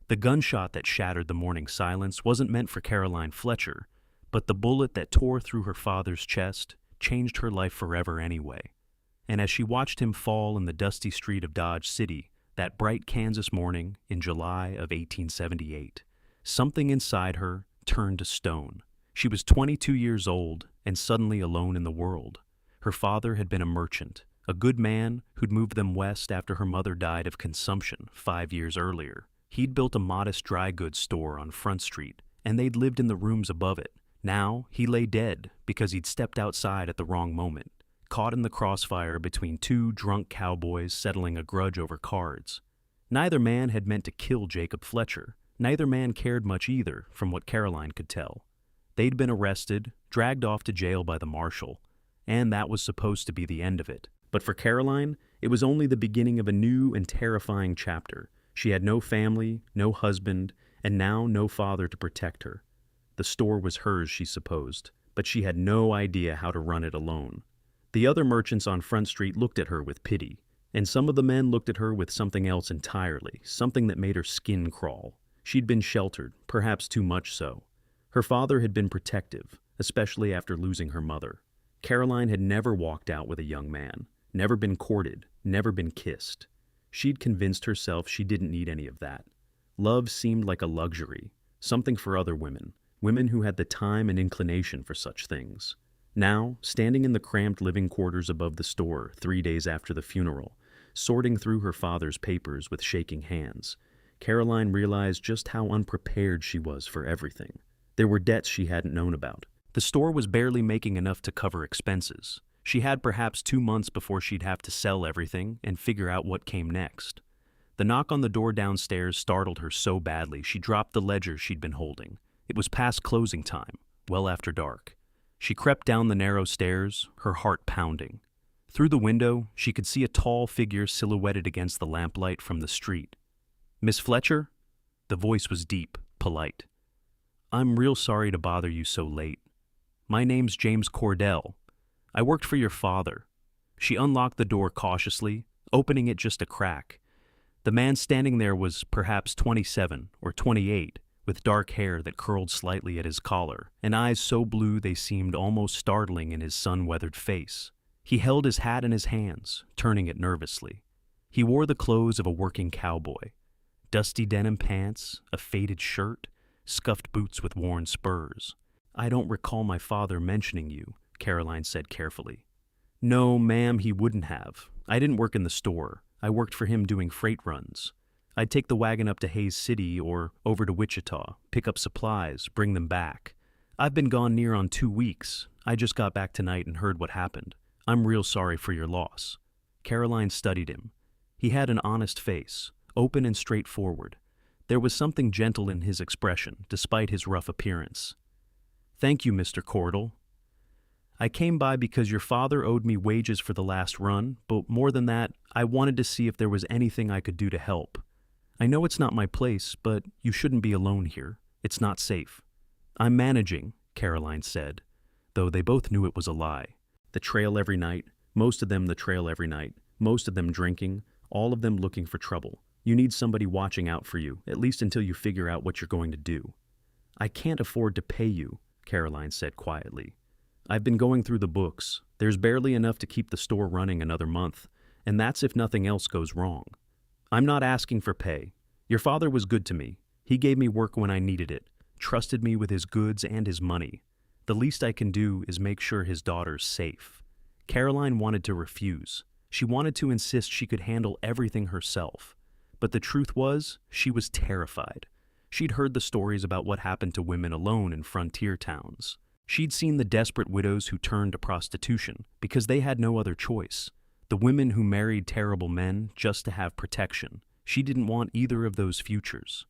The gunshot that shattered the morning silence wasn't meant for Caroline Fletcher, but the bullet that tore through her father's chest changed her life forever anyway. And as she watched him fall in the dusty street of Dodge City that bright Kansas morning in July of 1878, something inside her turned to stone. She was 22 years old and suddenly alone in the world. Her father had been a merchant, a good man who'd moved them west after her mother died of consumption 5 years earlier. He'd built a modest dry goods store on Front Street, and they'd lived in the rooms above it. Now he lay dead because he'd stepped outside at the wrong moment, caught in the crossfire between two drunk cowboys settling a grudge over cards. Neither man had meant to kill Jacob Fletcher. Neither man cared much either, from what Caroline could tell. They'd been arrested, dragged off to jail by the marshal, and that was supposed to be the end of it. But for Caroline, it was only the beginning of a new and terrifying chapter. She had no family, no husband, and now no father to protect her. The store was hers, she supposed, but she had no idea how to run it alone. The other merchants on Front Street looked at her with pity, and some of the men looked at her with something else entirely, something that made her skin crawl. She'd been sheltered, perhaps too much so. Her father had been protective, especially after losing her mother. Caroline had never walked out with a young man, never been courted, never been kissed. She'd convinced herself she didn't need any of that. Love seemed like a luxury, something for other women, women who had the time and inclination for such things. Now, standing in the cramped living quarters above the store 3 days after the funeral, sorting through her father's papers with shaking hands, Caroline realized just how unprepared she was for everything. There were debts she hadn't known about. The store was barely making enough to cover expenses. She had perhaps 2 months before she'd have to sell everything and figure out what came next. The knock on the door downstairs startled her so badly she dropped the ledger she'd been holding. It was past closing time, well after dark. She crept down the narrow stairs, her heart pounding. Through the window, she could see a tall figure silhouetted against the lamplight from the street. "Miss Fletcher?" The voice was deep, polite. "I'm real sorry to bother you so late. My name's James Cordell. I worked for your father." She unlocked the door cautiously, opening it just a crack. The man standing there was perhaps 27 or 28, with dark hair that curled slightly at his collar, and eyes so blue they seemed almost startling in his sun-weathered face. He held his hat in his hands, turning it nervously. He wore the clothes of a working cowboy. Dusty denim pants, a faded shirt, scuffed boots with worn spurs. "I don't recall my father mentioning you," Caroline said carefully. "No, ma'am, he wouldn't have. I didn't work in the store. I worked for him doing freight runs. I'd take the wagon up to Hays City or over to Wichita, pick up supplies, bring them back. I've been gone near on 2 weeks. I just got back tonight and heard what happened. I'm real sorry for your loss." Caroline studied him. He had an honest face, open and straightforward. There was something gentle in his expression, despite his rough appearance. "Thank you, Mr. Cordell. I came by because your father owed me wages for the last run, but more than that, I wanted to see if there was anything I could do to help. I know it's not my place, but you shouldn't be alone here. It's not safe." "I'm managing," Caroline said, though they both knew it was a lie. The trail every night, most of them the trail every night, most of them drinking, all of them looking for trouble. You need somebody watching out for you, at least until you figure out what you're going to do. "I can't afford to pay you," Caroline said quietly. "I've been going through the books. There's barely enough to keep the store running another month, and that's if nothing else goes wrong. I'm not asking for pay. Your father was good to me. He gave me work when I needed it, trusted me with his goods and his money. The least I can do is make sure his daughter's safe." Caroline wanted to refuse. She wanted to insist she could handle everything herself. But the truth was, she was terrified. She'd heard the stories about what happened to women alone in frontier towns. She'd seen the desperate widows who turned to prostitution because they had no other choice. The women who married terrible men just to have protection. She didn't want either of those futures.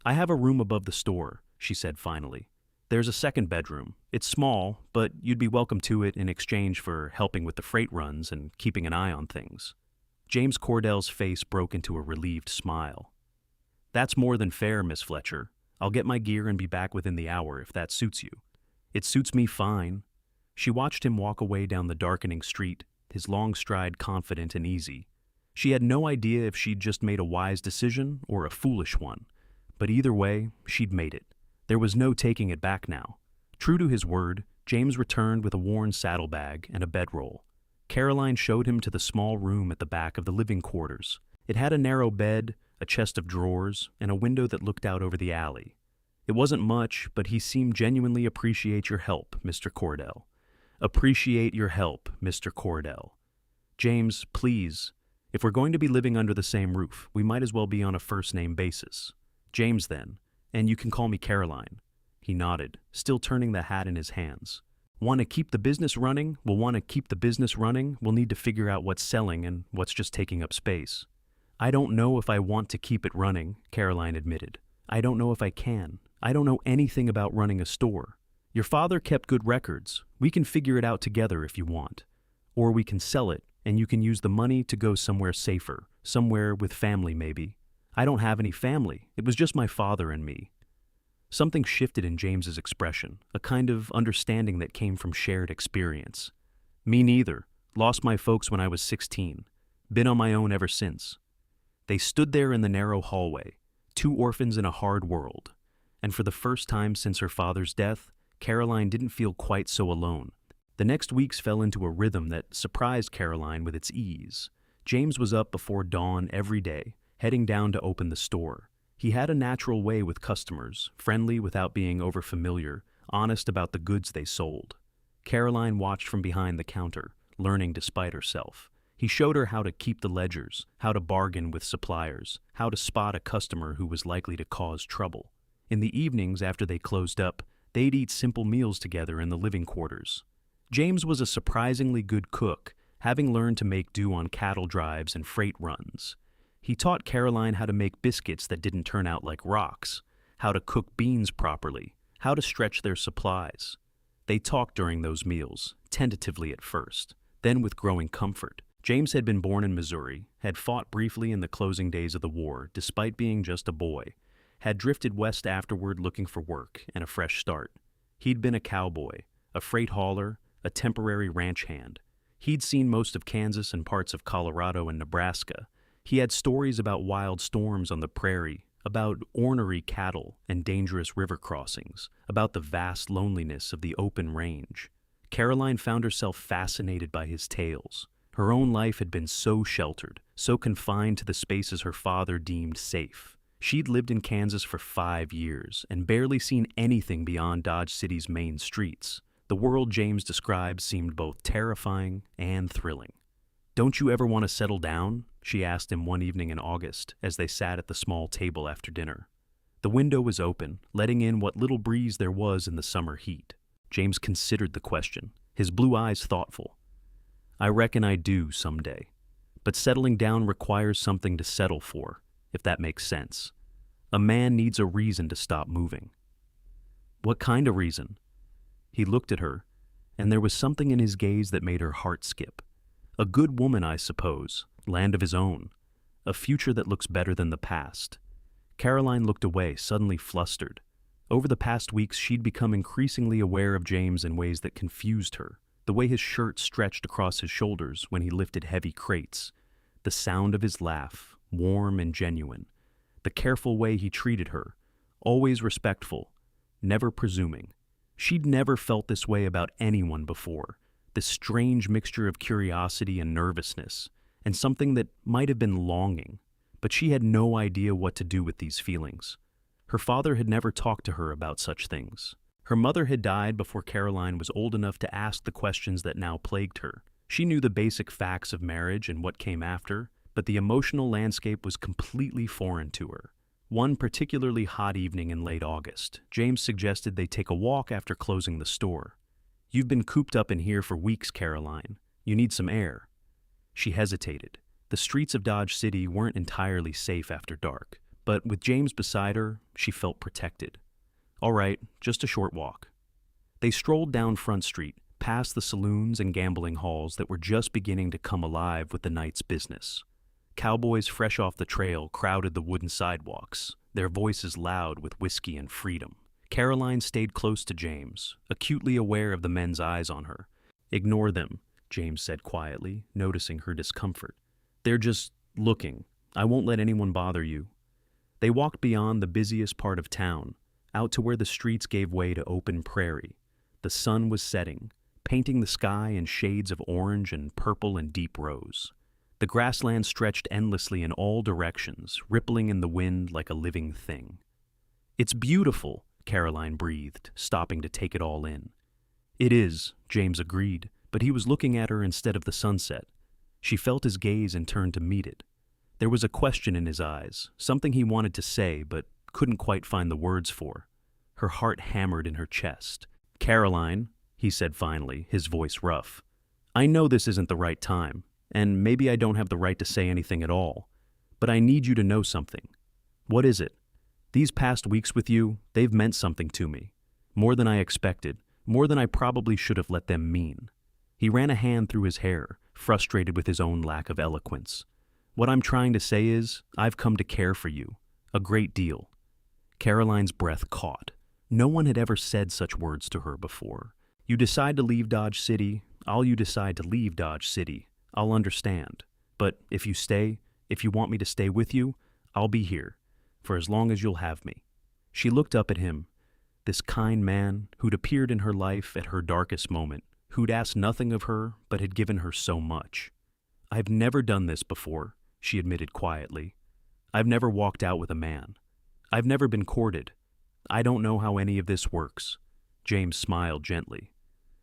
"I have a room above the store," she said finally. "There's a second bedroom. It's small, but you'd be welcome to it in exchange for helping with the freight runs and keeping an eye on things." James Cordell's face broke into a relieved smile. "That's more than fair, Miss Fletcher. I'll get my gear and be back within the hour if that suits you." "It suits me fine." She watched him walk away down the darkening street, his long stride confident and easy. She had no idea if she'd just made a wise decision or a foolish one, But either way, she'd made it. There was no taking it back now. True to his word, James returned with a worn saddlebag and a bedroll. Caroline showed him to the small room at the back of the living quarters. It had a narrow bed, a chest of drawers, and a window that looked out over the alley. It wasn't much, but he seemed genuinely appreciate your help, Mr. Cordell. Appreciate your help, Mr. Cordell. James, please, if we're going to be living under the same roof, we might as well be on a first-name basis. James, then, and you can call me Caroline. He nodded, still turning the hat in his hands. Want to keep the business running? We'll want to keep the business running. We'll need to figure out what's selling and what's just taking up space. I don't know if I want to keep it running, Caroline admitted. I don't know if I can. I don't know anything about running a store. Your father kept good records. We can figure it out together if you want. Or we can sell it, and you can use the money to go somewhere safer, somewhere with family maybe. I don't have any family. It was just my father and me. Something shifted in James's expression, a kind of understanding that came from shared experience. Me neither. Lost my folks when I was 16. Been on my own ever since. They stood there in the narrow hallway, two orphans in a hard world. And for the first time since her father's death, Caroline didn't feel quite so alone. The next weeks fell into a rhythm that surprised Caroline with its ease. James was up before dawn every day, heading down to open the store. He had a natural way with customers, friendly without being overfamiliar, honest about the goods they sold. Caroline watched from behind the counter, learning despite herself. He showed her how to keep the ledgers, how to bargain with suppliers, how to spot a customer who was likely to cause trouble. In the evenings after they closed up, they'd eat simple meals together in the living quarters. James was a surprisingly good cook, having learned to make do on cattle drives and freight runs. He taught Caroline how to make biscuits that didn't turn out like rocks, how to cook beans properly, how to stretch their supplies. They talked during those meals, tentatively at first, then with growing comfort. James had been born in Missouri, had fought briefly in the closing days of the war, despite being just a boy, had drifted west afterward looking for work and a fresh start. He'd been a cowboy, a freight hauler, a temporary ranch hand. He'd seen most of Kansas and parts of Colorado and Nebraska. He had stories about wild storms on the prairie, about ornery cattle and dangerous river crossings, about the vast loneliness of the open range. Caroline found herself fascinated by his tales. Her own life had been so sheltered, so confined to the spaces her father deemed safe. She'd lived in Kansas for 5 years and barely seen anything beyond Dodge City's main streets. The world James described seemed both terrifying and thrilling. "Don't you ever want to settle down?" she asked him one evening in August as they sat at the small table after dinner. The window was open, letting in what little breeze there was in the summer heat. James considered the question, his blue eyes thoughtful. "I reckon I do someday. But settling down requires something to settle for, if that makes sense. A man needs a reason to stop moving." "What kind of reason?" He looked at her, and there was something in his gaze that made her heart skip. A good woman, I suppose, land of his own, a future that looks better than the past. Caroline looked away, suddenly flustered. Over the past weeks, she'd become increasingly aware of James in ways that confused her. The way his shirt stretched across his shoulders when he lifted heavy crates, the sound of his laugh, warm and genuine, the careful way he treated her, always respectful, never presuming. She'd never felt this way about anyone before, this strange mixture of curiosity and nervousness, and something that might have been longing, but she had no idea what to do with these feelings. Her father had never talked to her about such things. Her mother had died before Caroline was old enough to ask the questions that now plagued her. She knew the basic facts of marriage and what came after, but the emotional landscape was completely foreign to her. One particularly hot evening in late August, James suggested they take a walk after closing the store. "You've been cooped up in here for weeks, Caroline. You need some air." She hesitated. The streets of Dodge City weren't entirely safe after dark, but with James beside her, she felt protected. "All right, just a short walk." They strolled down Front Street, past the saloons and gambling halls that were just beginning to come alive with the night's business. Cowboys fresh off the trail crowded the wooden sidewalks, their voices loud with whiskey and freedom. Caroline stayed close to James, acutely aware of the men's eyes on her. "Ignore them," James said quietly, noticing her discomfort. "They're just looking. I won't let anyone bother you." They walked beyond the busiest part of town, out to where the streets gave way to open prairie. The sun was setting, painting the sky in shades of orange and purple and deep rose. The grassland stretched endlessly in all directions, rippling in the wind like a living thing. "It's beautiful," Caroline breathed, stopping to take it all in. "It is," James agreed, but he was looking at her instead of the sunset. She felt his gaze and turned to meet it. There was a question in his eyes, something he wanted to say but couldn't quite find the words for. Her heart hammered in her chest. "Caroline," he said finally, his voice rough, "I know this isn't the right time, and maybe I don't have the right to say anything at all, but I need you to know something." "What is it?" "These past weeks with you, they've meant something to me. More than I expected, more than I probably should have let them mean." He ran a hand through his hair, frustrated with his own lack of eloquence. "What I'm trying to say is, I've come to care for you. A great deal." Caroline's breath caught. No one had ever said such words to her before. "You decide to leave Dodge City, you decide to leave Dodge City. I'll understand. But if you stay, if you want me to stay with you, I'll be here, for as long as you'll have me." She looked up at him, this kind man who'd appeared in her life at her darkest moment, who'd asked nothing of her but had given her so much. "I've never done this before," she admitted quietly. "I've never walked out with a man. I've never been courted. I don't know how any of this works." James smiled gently.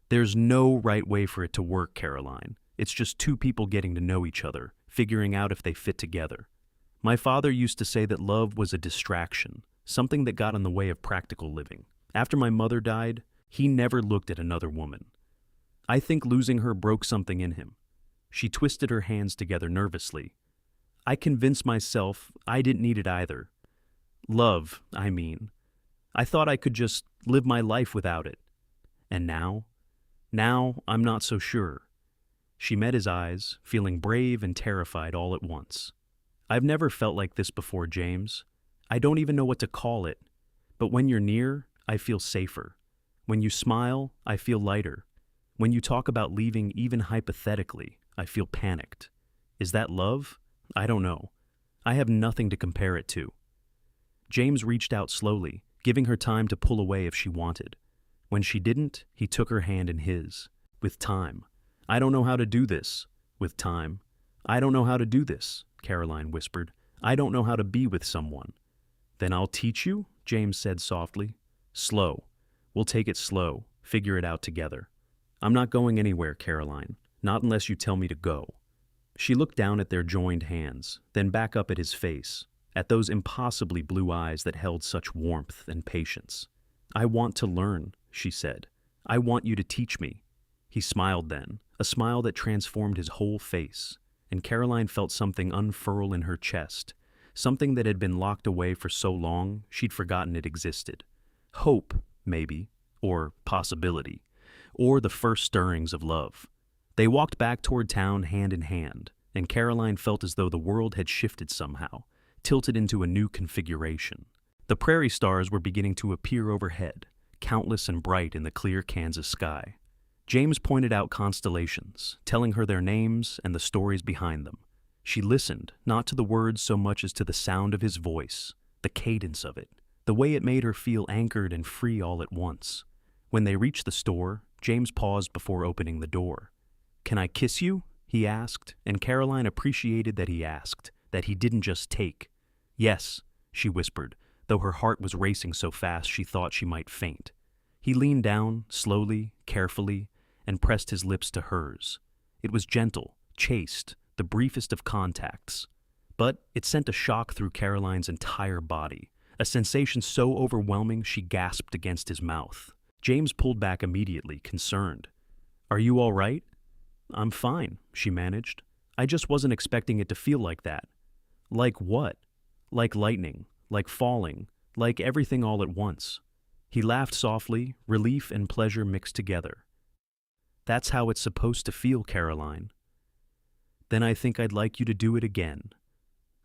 "There's no right way for it to work, Caroline. It's just two people getting to know each other, figuring out if they fit together. My father used to say that love was a distraction, something that got in the way of practical living. After my mother died, he never looked at another woman. I think losing her broke something in him." She twisted her hands together nervously. "I convinced myself I didn't need it either. Love, I mean. I thought I could just live my life without it. And now I'm not so sure." She met his eyes, feeling brave and terrified all at once. "I've never felt like this before, James. I don't even know what to call it. But when you're near, I feel safer. When you smile, I feel lighter. When you talk about leaving even hypothetically, I feel panicked. Is that love? I don't know. I have nothing to compare it to." James reached out slowly, giving her time to pull away if she wanted. When she didn't, he took her hand in his. "With time. I don't know how to do this. With time. I don't know how to do this," Caroline whispered. "I don't know how to be with someone." "Then I'll teach you," James said softly. "Slow. We'll take it slow, figure it out together. I'm not going anywhere, Caroline, not unless you tell me to go." She looked down at their joined hands, then back up at his face, at those impossibly blue eyes that held such warmth and patience. "I want to learn," she said. "I want you to teach me." He smiled then, a smile that transformed his whole face, and Caroline felt something unfurl in her chest, something that had been locked away for so long she'd forgotten it existed. Hope, maybe, or possibility, or the first stirrings of love. They walked back toward town hand in hand, and Caroline felt as though the world had shifted somehow, tilted into a new configuration. The prairie stars were beginning to appear overhead, countless and bright in the clear Kansas sky. James pointed out constellations, telling her their names and the stories behind them. She listened, not to the words so much as to the sound of his voice, the cadence of it, the way it made her feel anchored and free all at once. When they reached the store, James paused before opening the door. "Can I kiss you?" he asked, and Caroline appreciated that he asked, that he didn't just take. "Yes," she whispered, though her heart was racing so fast she thought she might faint. He leaned down, slowly, carefully, and pressed his lips to hers. It was gentle, chaste, the briefest of contacts. But it sent a shock through Caroline's entire body, a sensation so overwhelming she gasped against his mouth. James pulled back immediately, concerned. "Are you all right?" "I'm fine," she managed. "I just wasn't expecting it to feel like that." "Like what?" "Like lightning, like falling, like everything all at once." He laughed softly, relief and pleasure mixed together. "That's how it's supposed to feel, Caroline." "Then I think I'd like you to do it again."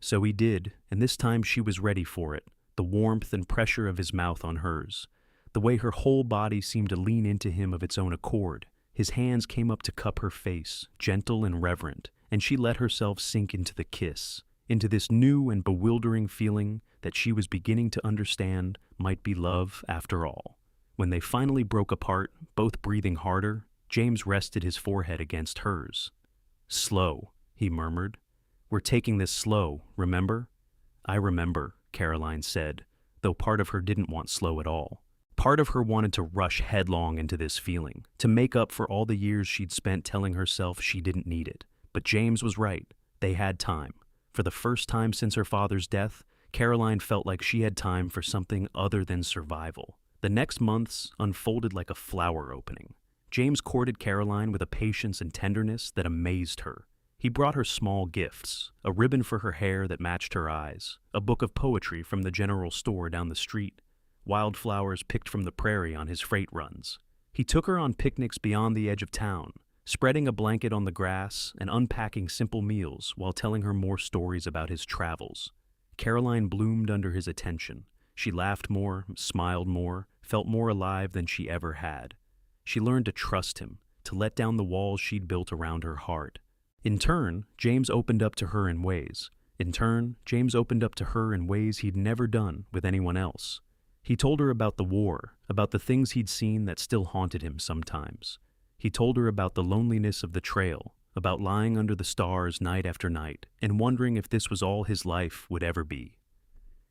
So he did, and this time she was ready for it, the warmth and pressure of his mouth on hers, the way her whole body seemed to lean into him of its own accord. His hands came up to cup her face, gentle and reverent, and she let herself sink into the kiss, into this new and bewildering feeling that she was beginning to understand might be love after all. When they finally broke apart, both breathing harder, James rested his forehead against hers. "Slow," he murmured. "We're taking this slow, remember?" "I remember," Caroline said, though part of her didn't want slow at all. Part of her wanted to rush headlong into this feeling, to make up for all the years she'd spent telling herself she didn't need it. But James was right. They had time. For the first time since her father's death, Caroline felt like she had time for something other than survival. The next months unfolded like a flower opening. James courted Caroline with a patience and tenderness that amazed her. He brought her small gifts, a ribbon for her hair that matched her eyes, a book of poetry from the general store down the street, wildflowers picked from the prairie on his freight runs. He took her on picnics beyond the edge of town, spreading a blanket on the grass and unpacking simple meals while telling her more stories about his travels. Caroline bloomed under his attention. She laughed more, smiled more, felt more alive than she ever had. She learned to trust him, to let down the walls she'd built around her heart. In turn, James opened up to her in ways. In turn, James opened up to her in ways he'd never done with anyone else. He told her about the war, about the things he'd seen that still haunted him sometimes. He told her about the loneliness of the trail, about lying under the stars night after night and wondering if this was all his life would ever be.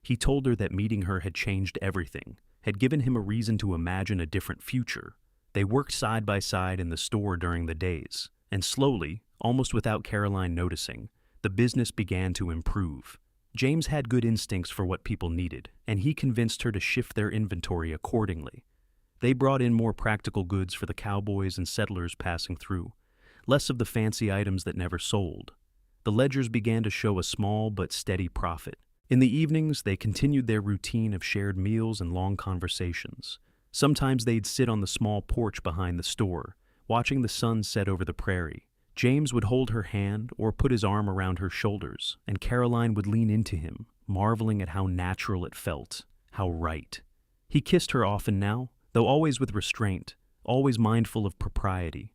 He told her that meeting her had changed everything, had given him a reason to imagine a different future. They worked side by side in the store during the days, and slowly, almost without Caroline noticing, the business began to improve. James had good instincts for what people needed, and he convinced her to shift their inventory accordingly. They brought in more practical goods for the cowboys and settlers passing through, less of the fancy items that never sold. The ledgers began to show a small but steady profit. In the evenings, they continued their routine of shared meals and long conversations. Sometimes they'd sit on the small porch behind the store, watching the sun set over the prairie. James would hold her hand or put his arm around her shoulders, and Caroline would lean into him, marveling at how natural it felt, how right. He kissed her often now, though always with restraint, always mindful of propriety.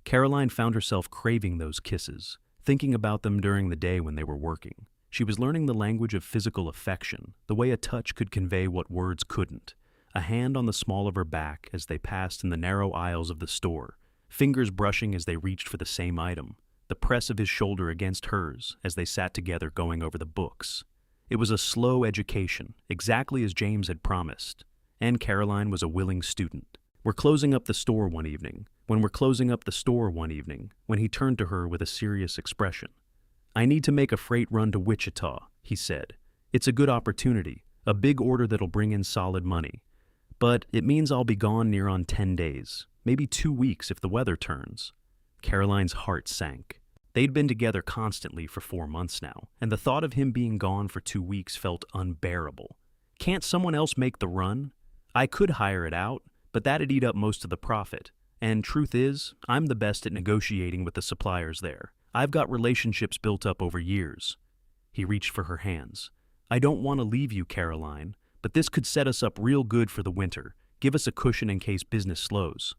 Caroline found herself craving those kisses, thinking about them during the day when they were working. She was learning the language of physical affection, the way a touch could convey what words couldn't. A hand on the small of her back as they passed in the narrow aisles of the store, fingers brushing as they reached for the same item, the press of his shoulder against hers as they sat together going over the books. It was a slow education, exactly as James had promised, and Caroline was a willing student. When we're closing up the store one evening, when he turned to her with a serious expression. "I need to make a freight run to Wichita," he said. "It's a good opportunity, a big order that'll bring in solid money. But it means I'll be gone near on 10 days, maybe 2 weeks if the weather turns." Caroline's heart sank. They'd been together constantly for 4 months now, and the thought of him being gone for 2 weeks felt unbearable. "Can't someone else make the run? I could hire it out, but that'd eat up most of the profit. And truth is, I'm the best at negotiating with the suppliers there. I've got relationships built up over years." He reached for her hands. "I don't want to leave you, Caroline, but this could set us up real good for the winter, give us a cushion in case business slows."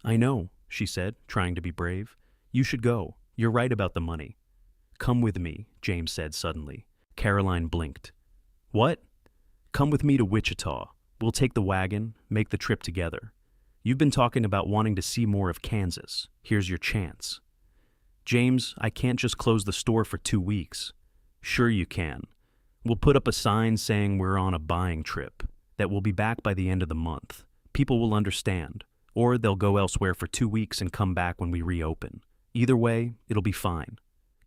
"I know," she said, trying to be brave. "You should go. You're right about the money." "Come with me," James said suddenly. Caroline blinked. "What?" "Come with me to Wichita. We'll take the wagon, make the trip together. You've been talking about wanting to see more of Kansas. Here's your chance." "James, I can't just close the store for 2 weeks." "Sure you can. We'll put up a sign saying we're on a buying trip, that we'll be back by the end of the month. People will understand, or they'll go elsewhere for 2 weeks and come back when we reopen. Either way, it'll be fine."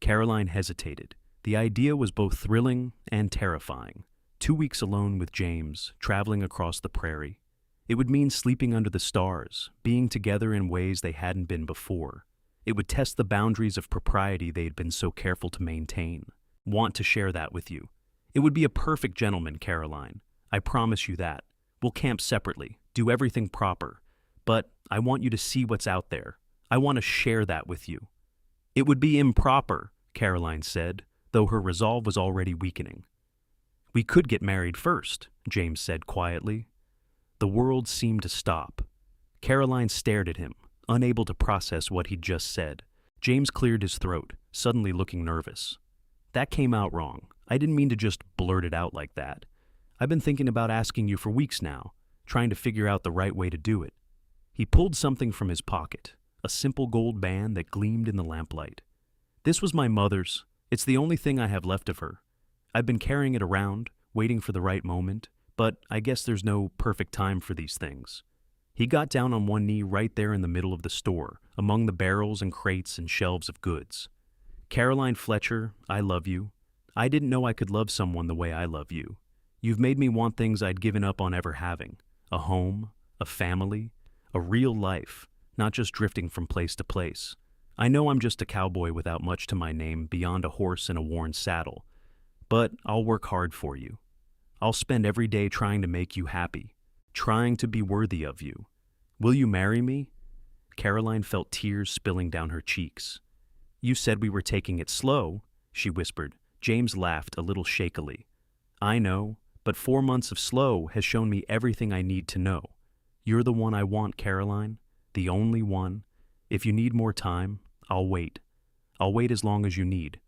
Caroline hesitated. The idea was both thrilling and terrifying. 2 weeks alone with James, traveling across the prairie. It would mean sleeping under the stars, being together in ways they hadn't been before. It would test the boundaries of propriety they'd been so careful to maintain. "Want to share that with you. It would be a perfect gentleman, Caroline. I promise you that. We'll camp separately, do everything proper. But I want you to see what's out there. I want to share that with you." "It would be improper," Caroline said, though her resolve was already weakening. "We could get married first," James said quietly. The world seemed to stop. Caroline stared at him, unable to process what he'd just said. James cleared his throat, suddenly looking nervous. That came out wrong. I didn't mean to just blurt it out like that. I've been thinking about asking you for weeks now, trying to figure out the right way to do it." He pulled something from his pocket, a simple gold band that gleamed in the lamplight. "This was my mother's. It's the only thing I have left of her. I've been carrying it around, waiting for the right moment, but I guess there's no perfect time for these things." He got down on one knee right there in the middle of the store, among the barrels and crates and shelves of goods. "Caroline Fletcher, I love you. I didn't know I could love someone the way I love you. You've made me want things I'd given up on ever having. A home, a family, a real life, not just drifting from place to place. I know I'm just a cowboy without much to my name beyond a horse and a worn saddle, but I'll work hard for you. I'll spend every day trying to make you happy, trying to be worthy of you. Will you marry me?" Caroline felt tears spilling down her cheeks. "You said we were taking it slow," she whispered. James laughed a little shakily. "I know, but 4 months of slow has shown me everything I need to know. You're the one I want, Caroline, the only one. If you need more time, I'll wait. I'll wait as long as you need.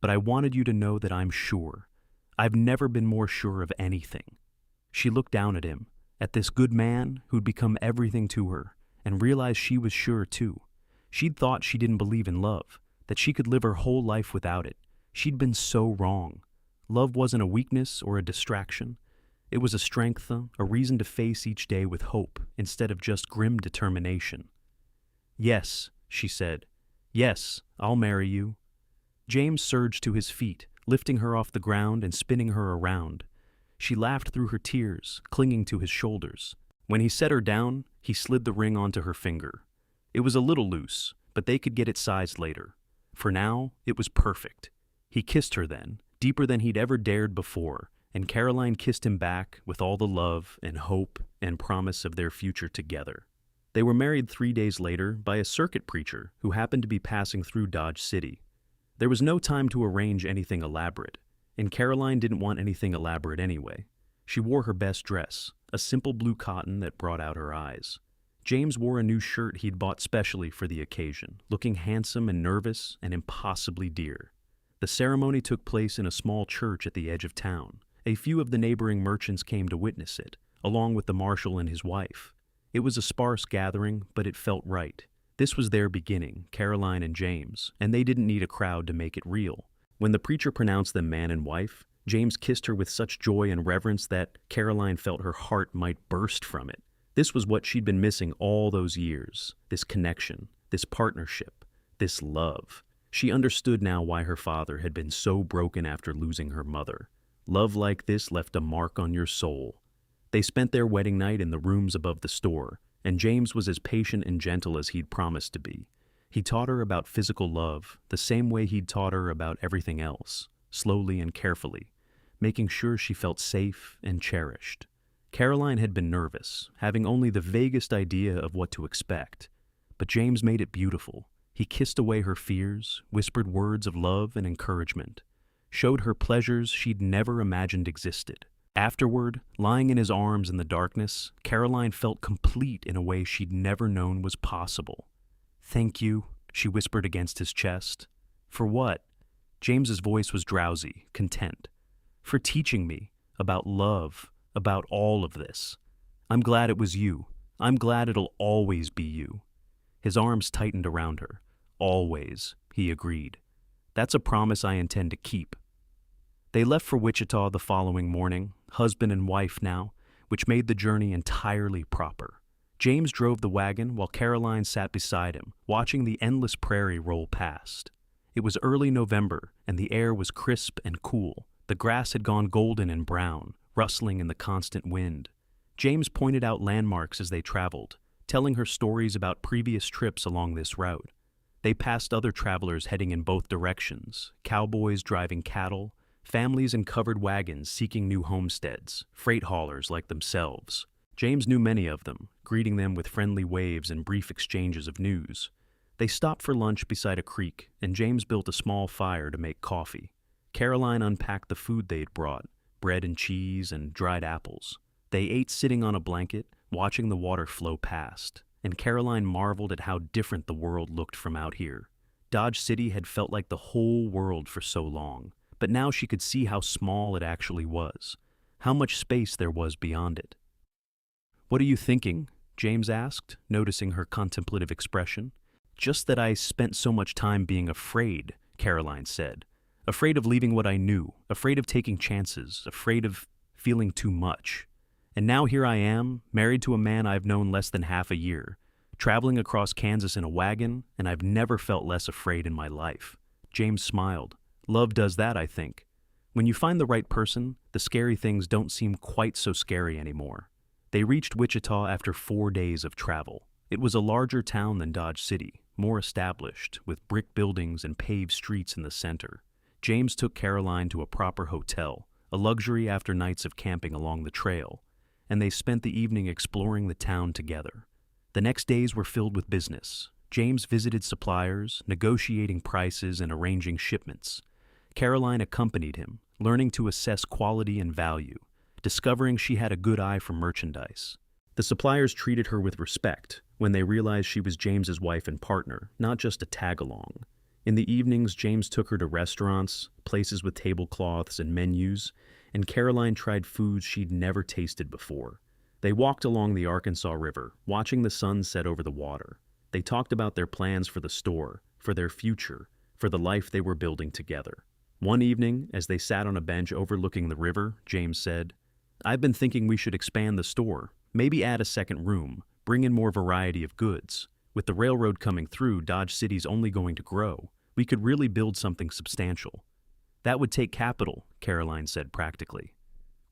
But I wanted you to know that I'm sure. I've never been more sure of anything." She looked down at him, at this good man who'd become everything to her, and realized she was sure too. She'd thought she didn't believe in love, that she could live her whole life without it. She'd been so wrong. Love wasn't a weakness or a distraction. It was a strength, a reason to face each day with hope instead of just grim determination. "Yes," she said. "Yes, I'll marry you." James surged to his feet, lifting her off the ground and spinning her around. She laughed through her tears, clinging to his shoulders. When he set her down, he slid the ring onto her finger. It was a little loose, but they could get it sized later. For now, it was perfect. He kissed her then, deeper than he'd ever dared before, and Caroline kissed him back with all the love and hope and promise of their future together. They were married 3 days later by a circuit preacher who happened to be passing through Dodge City. There was no time to arrange anything elaborate, and Caroline didn't want anything elaborate anyway. She wore her best dress, a simple blue cotton that brought out her eyes. James wore a new shirt he'd bought specially for the occasion, looking handsome and nervous and impossibly dear. The ceremony took place in a small church at the edge of town. A few of the neighboring merchants came to witness it, along with the marshal and his wife. It was a sparse gathering, but it felt right. This was their beginning, Caroline and James, and they didn't need a crowd to make it real. When the preacher pronounced them man and wife, James kissed her with such joy and reverence that Caroline felt her heart might burst from it. This was what she'd been missing all those years, this connection, this partnership, this love. She understood now why her father had been so broken after losing her mother. Love like this left a mark on your soul. They spent their wedding night in the rooms above the store, and James was as patient and gentle as he'd promised to be. He taught her about physical love the same way he'd taught her about everything else, slowly and carefully, making sure she felt safe and cherished. Caroline had been nervous, having only the vaguest idea of what to expect. But James made it beautiful. He kissed away her fears, whispered words of love and encouragement, showed her pleasures she'd never imagined existed. Afterward, lying in his arms in the darkness, Caroline felt complete in a way she'd never known was possible. "Thank you," she whispered against his chest. "For what?" James's voice was drowsy, content. "For teaching me about love, about all of this. I'm glad it was you. I'm glad it'll always be you." His arms tightened around her. "Always," he agreed. "That's a promise I intend to keep." They left for Wichita the following morning, husband and wife now, which made the journey entirely proper. James drove the wagon while Caroline sat beside him, watching the endless prairie roll past. It was early November, and the air was crisp and cool. The grass had gone golden and brown, rustling in the constant wind. James pointed out landmarks as they traveled, telling her stories about previous trips along this route. They passed other travelers heading in both directions, cowboys driving cattle, families in covered wagons seeking new homesteads, freight haulers like themselves. James knew many of them, greeting them with friendly waves and brief exchanges of news. They stopped for lunch beside a creek, and James built a small fire to make coffee. Caroline unpacked the food they'd brought, bread and cheese and dried apples. They ate sitting on a blanket, watching the water flow past, and Caroline marveled at how different the world looked from out here. Dodge City had felt like the whole world for so long, but now she could see how small it actually was, how much space there was beyond it. "What are you thinking?" James asked, noticing her contemplative expression. "Just that I spent so much time being afraid," Caroline said. "Afraid of leaving what I knew, afraid of taking chances, afraid of feeling too much. And now here I am, married to a man I've known less than half a year, traveling across Kansas in a wagon, and I've never felt less afraid in my life." James smiled. "Love does that, I think. When you find the right person, the scary things don't seem quite so scary anymore." They reached Wichita after 4 days of travel. It was a larger town than Dodge City, more established, with brick buildings and paved streets in the center. James took Caroline to a proper hotel, a luxury after nights of camping along the trail, and they spent the evening exploring the town together. The next days were filled with business. James visited suppliers, negotiating prices and arranging shipments. Caroline accompanied him, learning to assess quality and value, discovering she had a good eye for merchandise. The suppliers treated her with respect when they realized she was James's wife and partner, not just a tag-along. In the evenings, James took her to restaurants, places with tablecloths and menus, and Caroline tried foods she'd never tasted before. They walked along the Arkansas River, watching the sun set over the water. They talked about their plans for the store, for their future, for the life they were building together. One evening, as they sat on a bench overlooking the river, James said, "I've been thinking we should expand the store, maybe add a second room, bring in more variety of goods. With the railroad coming through, Dodge City's only going to grow. We could really build something substantial." "That would take capital," Caroline said practically.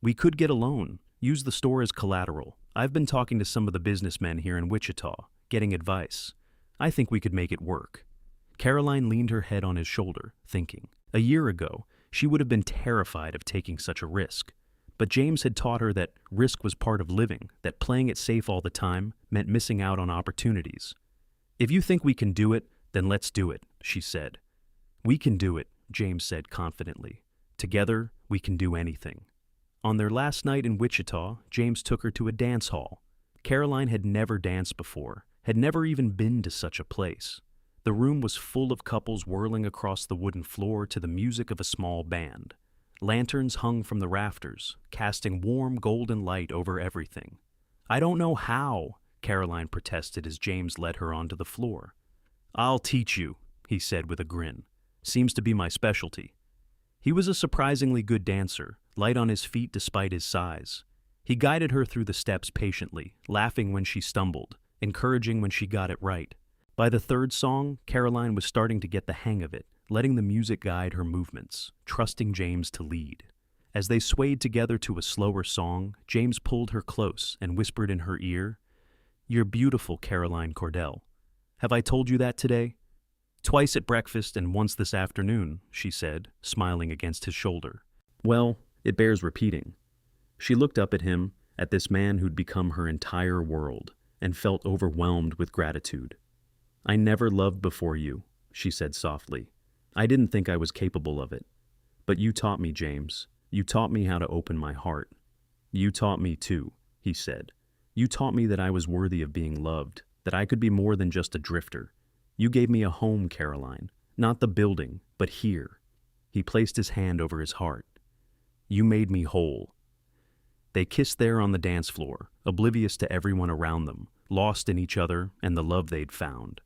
"We could get a loan, use the store as collateral. I've been talking to some of the businessmen here in Wichita, getting advice. I think we could make it work." Caroline leaned her head on his shoulder, thinking. A year ago, she would have been terrified of taking such a risk. But James had taught her that risk was part of living, that playing it safe all the time meant missing out on opportunities. "If you think we can do it, then let's do it," she said. "We can do it," James said confidently. "Together, we can do anything." On their last night in Wichita, James took her to a dance hall. Caroline had never danced before, had never even been to such a place. The room was full of couples whirling across the wooden floor to the music of a small band. Lanterns hung from the rafters, casting warm golden light over everything. "I don't know how," Caroline protested as James led her onto the floor. "I'll teach you," he said with a grin. "Seems to be my specialty." He was a surprisingly good dancer, light on his feet despite his size. He guided her through the steps patiently, laughing when she stumbled, encouraging when she got it right. By the third song, Caroline was starting to get the hang of it, letting the music guide her movements, trusting James to lead. As they swayed together to a slower song, James pulled her close and whispered in her ear, "You're beautiful, Caroline Cordell. Have I told you that today?" "Twice at breakfast and once this afternoon," she said, smiling against his shoulder. "Well, it bears repeating." She looked up at him, at this man who'd become her entire world, and felt overwhelmed with gratitude. "I never loved before you," she said softly. "I didn't think I was capable of it. But you taught me, James. You taught me how to open my heart." "You taught me too," he said. "You taught me that I was worthy of being loved, that I could be more than just a drifter. You gave me a home, Caroline, not the building, but here." He placed his hand over his heart. "You made me whole." They kissed there on the dance floor, oblivious to everyone around them, lost in each other and the love they'd found.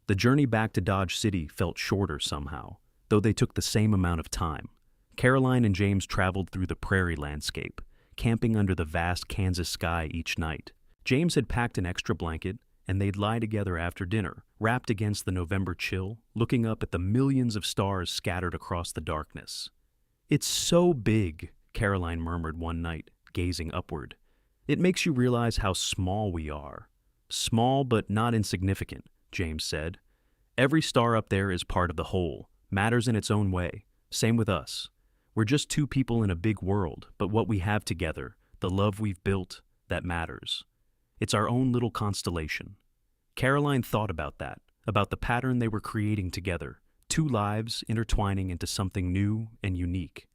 The journey back to Dodge City felt shorter somehow, though they took the same amount of time. Caroline and James traveled through the prairie landscape, camping under the vast Kansas sky each night. James had packed an extra blanket, and they'd lie together after dinner, wrapped against the November chill, looking up at the millions of stars scattered across the darkness. "It's so big," Caroline murmured one night, gazing upward. "It makes you realize how small we are." "Small but not insignificant," James said. "Every star up there is part of the whole, matters in its own way. Same with us. We're just two people in a big world, but what we have together, the love we've built, that matters. It's our own little constellation." Caroline thought about that, about the pattern they were creating together, two lives intertwining into something new and unique.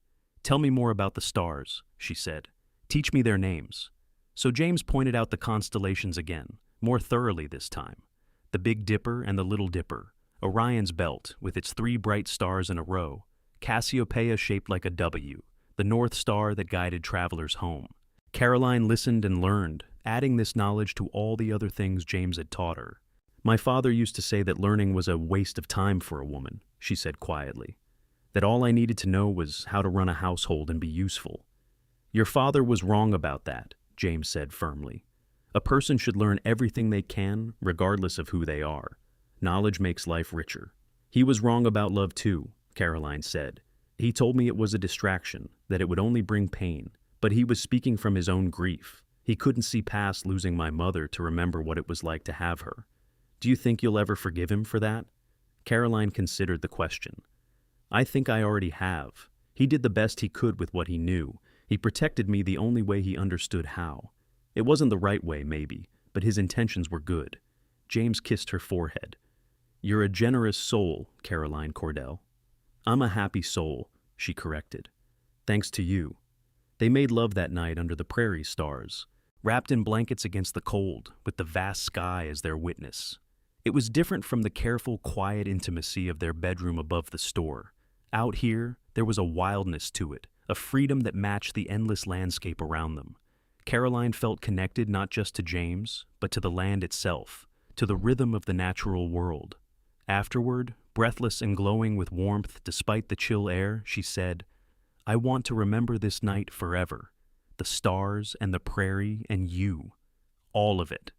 "Tell me more about the stars," she said. "Teach me their names." So James pointed out the constellations again, more thoroughly this time. The Big Dipper and the Little Dipper, Orion's belt with its 3 bright stars in a row, Cassiopeia shaped like a W, the North Star that guided travelers home. Caroline listened and learned, adding this knowledge to all the other things James had taught her. "My father used to say that learning was a waste of time for a woman," she said quietly. "That all I needed to know was how to run a household and be useful." "Your father was wrong about that," James said firmly. "A person should learn everything they can, regardless of who they are. Knowledge makes life richer." "He was wrong about love too," Caroline said. "He told me it was a distraction, that it would only bring pain, but he was speaking from his own grief. He couldn't see past losing my mother to remember what it was like to have her." "Do you think you'll ever forgive him for that?" Caroline considered the question. "I think I already have. He did the best he could with what he knew. He protected me the only way he understood how. It wasn't the right way, maybe, but his intentions were good." James kissed her forehead. "You're a generous soul, Caroline Cordell." "I'm a happy soul," she corrected. "Thanks to you." They made love that night under the prairie stars, wrapped in blankets against the cold, with the vast sky as their witness. It was different from the careful, quiet intimacy of their bedroom above the store. Out here, there was a wildness to it, a freedom that matched the endless landscape around them. Caroline felt connected not just to James, but to the land itself, to the rhythm of the natural world. Afterward, breathless and glowing with warmth despite the chill air, she said, "I want to remember this night forever. The stars and the prairie and you. All of it."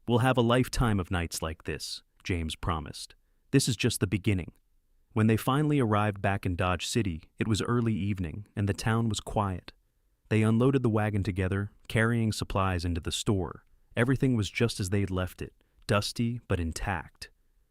"We'll have a lifetime of nights like this," James promised. "This is just the beginning." When they finally arrived back in Dodge City, it was early evening, and the town was quiet. They unloaded the wagon together, carrying supplies into the store. Everything was just as they'd left it, dusty but intact.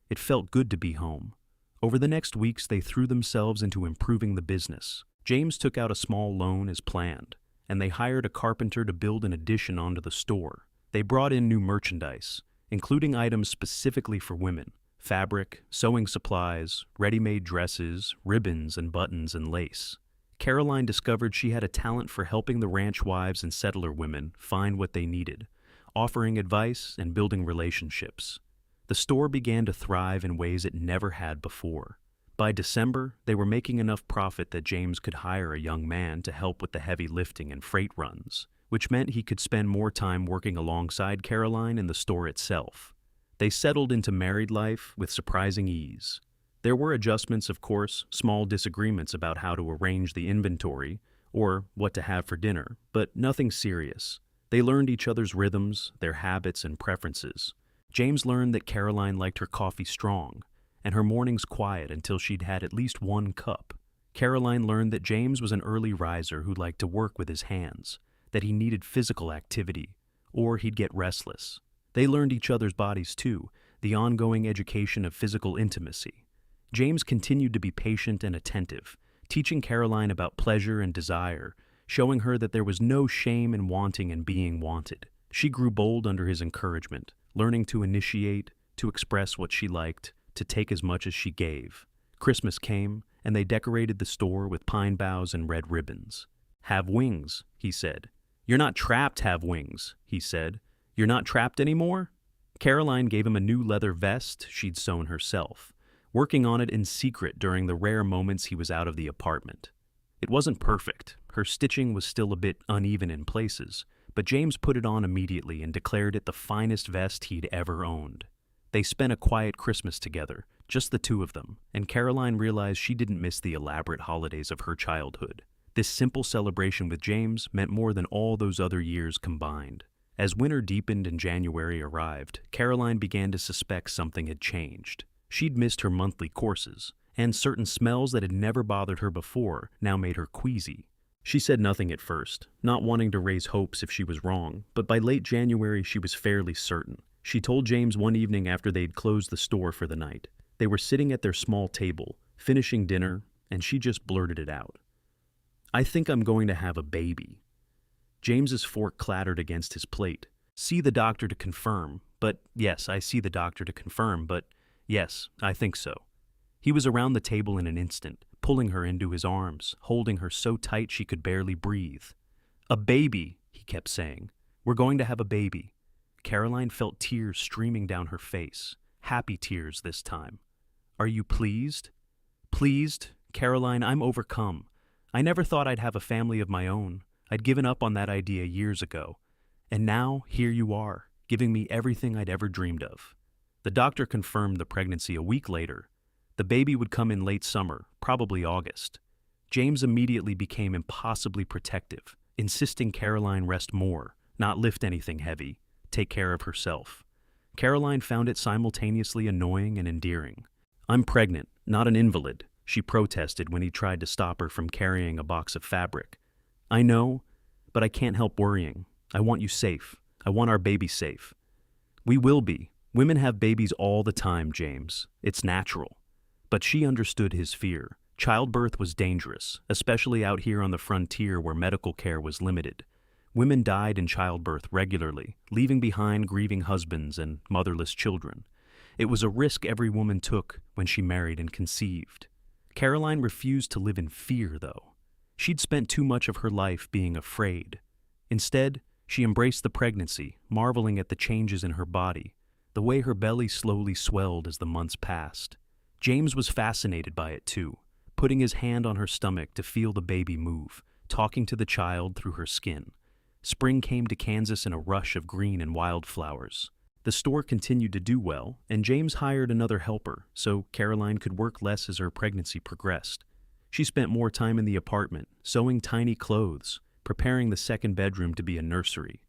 It felt good to be home. Over the next weeks, they threw themselves into improving the business. James took out a small loan as planned, and they hired a carpenter to build an addition onto the store. They brought in new merchandise, including items specifically for women: fabric, sewing supplies, ready-made dresses, ribbons and buttons and lace. Caroline discovered she had a talent for helping the ranch wives and settler women find what they needed, offering advice and building relationships. The store began to thrive in ways it never had before. By December, they were making enough profit that James could hire a young man to help with the heavy lifting and freight runs, which meant he could spend more time working alongside Caroline in the store itself. They settled into married life with surprising ease. There were adjustments, of course, small disagreements about how to arrange the inventory or what to have for dinner, but nothing serious. They learned each other's rhythms, their habits and preferences. James learned that Caroline liked her coffee strong, and her mornings quiet until she'd had at least one cup. Caroline learned that James was an early riser who liked to work with his hands, that he needed physical activity, or he'd get restless. They learned each other's bodies too, the ongoing education of physical intimacy. James continued to be patient and attentive, teaching Caroline about pleasure and desire, showing her that there was no shame in wanting and being wanted. She grew bold under his encouragement, learning to initiate, to express what she liked, to take as much as she gave. Christmas came, and they decorated the store with pine boughs and red ribbons. "Have wings," he said. "You're not trapped, have wings," he said. "You're not trapped anymore?" Caroline gave him a new leather vest she'd sewn herself, working on it in secret during the rare moments he was out of the apartment. It wasn't perfect. Her stitching was still a bit uneven in places, but James put it on immediately and declared it the finest vest he'd ever owned. They spent a quiet Christmas together, just the two of them, and Caroline realized she didn't miss the elaborate holidays of her childhood. This simple celebration with James meant more than all those other years combined. As winter deepened and January arrived, Caroline began to suspect something had changed. She'd missed her monthly courses, and certain smells that had never bothered her before now made her queasy. She said nothing at first, not wanting to raise hopes if she was wrong, but by late January she was fairly certain. She told James one evening after they'd closed the store for the night. They were sitting at their small table, finishing dinner, and she just blurted it out. "I think I'm going to have a baby." James's fork clattered against his plate. "See the doctor to confirm, but yes, I see the doctor to confirm, but yes, I think so." He was around the table in an instant, pulling her into his arms, holding her so tight she could barely breathe. "A baby," he kept saying. "We're going to have a baby." Caroline felt tears streaming down her face, happy tears this time. "Are you pleased?" "Pleased?" Caroline, I'm overcome. I never thought I'd have a family of my own. I'd given up on that idea years ago. And now, here you are, giving me everything I'd ever dreamed of." The doctor confirmed the pregnancy a week later. The baby would come in late summer, probably August. James immediately became impossibly protective, insisting Caroline rest more, not lift anything heavy, take care of herself. Caroline found it simultaneously annoying and endearing. "I'm pregnant, not an invalid," she protested when he tried to stop her from carrying a box of fabric. "I know, but I can't help worrying. I want you safe. I want our baby safe." "We will be. Women have babies all the time, James. It's natural." But she understood his fear. Childbirth was dangerous, especially out here on the frontier where medical care was limited. Women died in childbirth regularly, leaving behind grieving husbands and motherless children. It was a risk every woman took when she married and conceived. Caroline refused to live in fear, though. She'd spent too much of her life being afraid. Instead, she embraced the pregnancy, marveling at the changes in her body, the way her belly slowly swelled as the months passed. James was fascinated by it too, putting his hand on her stomach to feel the baby move, talking to the child through her skin. Spring came to Kansas in a rush of green and wildflowers. The store continued to do well, and James hired another helper so Caroline could work less as her pregnancy progressed. She spent more time in the apartment, sewing tiny clothes, preparing the second bedroom to be a nursery.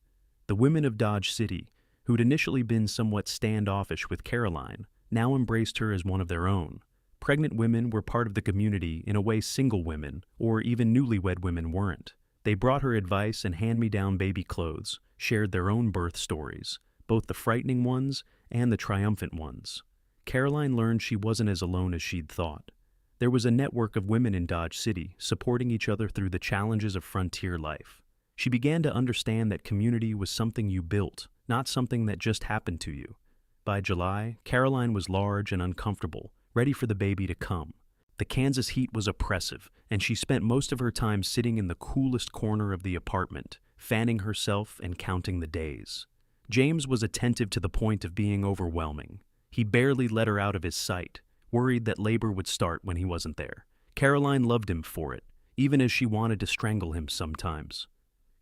The women of Dodge City, who'd initially been somewhat standoffish with Caroline, now embraced her as one of their own. Pregnant women were part of the community in a way single women, or even newlywed women, weren't. They brought her advice and hand-me-down baby clothes, shared their own birth stories, both the frightening ones and the triumphant ones. Caroline learned she wasn't as alone as she'd thought. There was a network of women in Dodge City supporting each other through the challenges of frontier life. She began to understand that community was something you built, not something that just happened to you. By July, Caroline was large and uncomfortable, ready for the baby to come. The Kansas heat was oppressive, and she spent most of her time sitting in the coolest corner of the apartment, fanning herself and counting the days. James was attentive to the point of being overwhelming. He barely let her out of his sight, worried that labor would start when he wasn't there. Caroline loved him for it, even as she wanted to strangle him sometimes.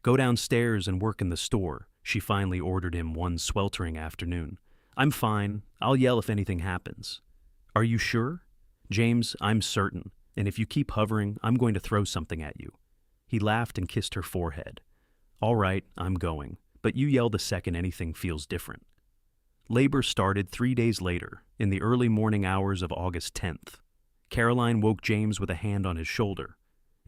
"Go downstairs and work in the store," she finally ordered him one sweltering afternoon. "I'm fine. I'll yell if anything happens." "Are you sure?" "James, I'm certain, and if you keep hovering, I'm going to throw something at you." He laughed and kissed her forehead. "All right, I'm going, but you yell the second anything feels different." Labor started 3 days later, in the early morning hours of August 10th. Caroline woke James with a hand on his shoulder.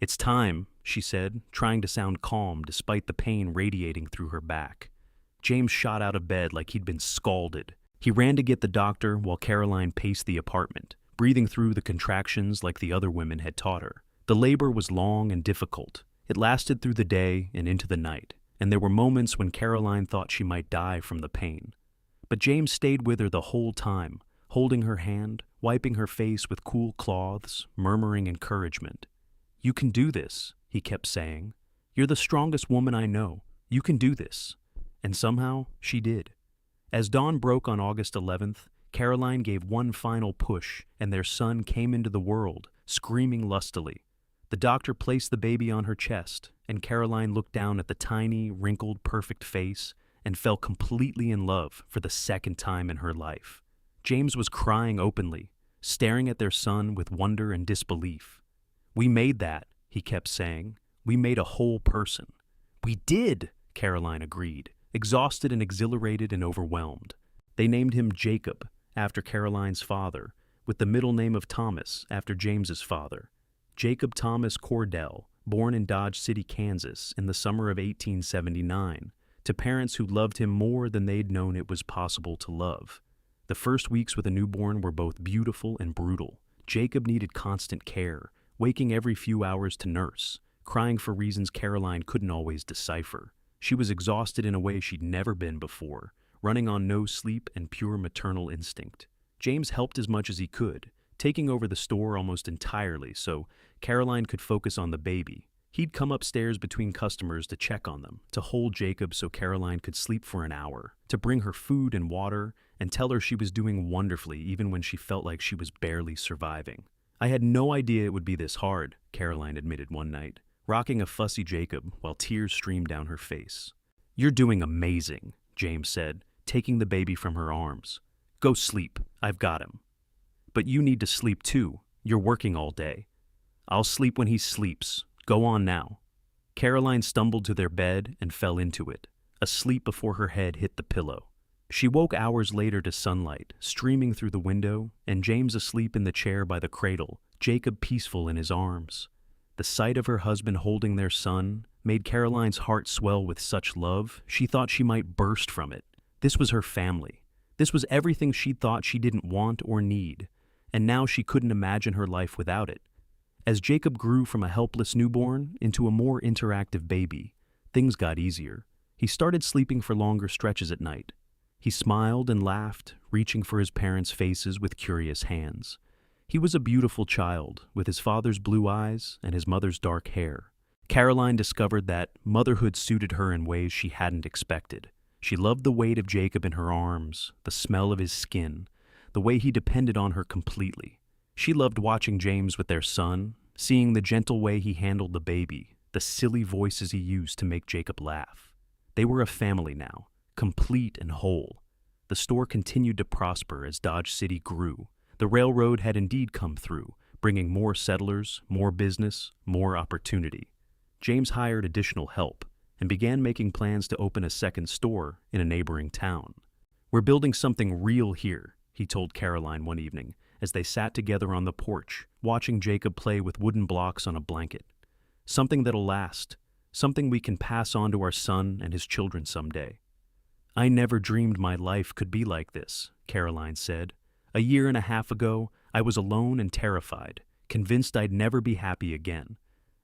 "It's time," she said, trying to sound calm despite the pain radiating through her back. James shot out of bed like he'd been scalded. He ran to get the doctor while Caroline paced the apartment, breathing through the contractions like the other women had taught her. The labor was long and difficult. It lasted through the day and into the night, and there were moments when Caroline thought she might die from the pain. But James stayed with her the whole time, holding her hand, wiping her face with cool cloths, murmuring encouragement. "You can do this," he kept saying. "You're the strongest woman I know. You can do this." And somehow, she did. As dawn broke on August 11th, Caroline gave one final push, and their son came into the world, screaming lustily. The doctor placed the baby on her chest, and Caroline looked down at the tiny, wrinkled, perfect face and fell completely in love for the second time in her life. James was crying openly, staring at their son with wonder and disbelief. "We made that," he kept saying. "We made a whole person." "We did," Caroline agreed, exhausted and exhilarated and overwhelmed. They named him Jacob, after Caroline's father, with the middle name of Thomas, after James's father. Jacob Thomas Cordell, born in Dodge City, Kansas, in the summer of 1879, to parents who loved him more than they'd known it was possible to love. The first weeks with a newborn were both beautiful and brutal. Jacob needed constant care, waking every few hours to nurse, crying for reasons Caroline couldn't always decipher. She was exhausted in a way she'd never been before, running on no sleep and pure maternal instinct. James helped as much as he could, taking over the store almost entirely so Caroline could focus on the baby. He'd come upstairs between customers to check on them, to hold Jacob so Caroline could sleep for an hour, to bring her food and water, and tell her she was doing wonderfully even when she felt like she was barely surviving. I had no idea it would be this hard, Caroline admitted one night, rocking a fussy Jacob while tears streamed down her face. You're doing amazing, James said, taking the baby from her arms. Go sleep, I've got him. But you need to sleep too, you're working all day. I'll sleep when he sleeps, go on now. Caroline stumbled to their bed and fell into it, asleep before her head hit the pillow. She woke hours later to sunlight streaming through the window and James asleep in the chair by the cradle, Jacob peaceful in his arms. The sight of her husband holding their son made Caroline's heart swell with such love she thought she might burst from it. This was her family. This was everything she thought she didn't want or need, and now she couldn't imagine her life without it. As Jacob grew from a helpless newborn into a more interactive baby, things got easier. He started sleeping for longer stretches at night. He smiled and laughed, reaching for his parents' faces with curious hands. He was a beautiful child, with his father's blue eyes and his mother's dark hair. Caroline discovered that motherhood suited her in ways she hadn't expected. She loved the weight of Jacob in her arms, the smell of his skin, the way he depended on her completely. She loved watching James with their son, seeing the gentle way he handled the baby, the silly voices he used to make Jacob laugh. They were a family now, complete and whole. The store continued to prosper as Dodge City grew. The railroad had indeed come through, bringing more settlers, more business, more opportunity. James hired additional help and began making plans to open a second store in a neighboring town. We're building something real here, he told Caroline one evening as they sat together on the porch, watching Jacob play with wooden blocks on a blanket. Something that'll last, something we can pass on to our son and his children someday. I never dreamed my life could be like this, Caroline said. A year and a half ago, I was alone and terrified, convinced I'd never be happy again.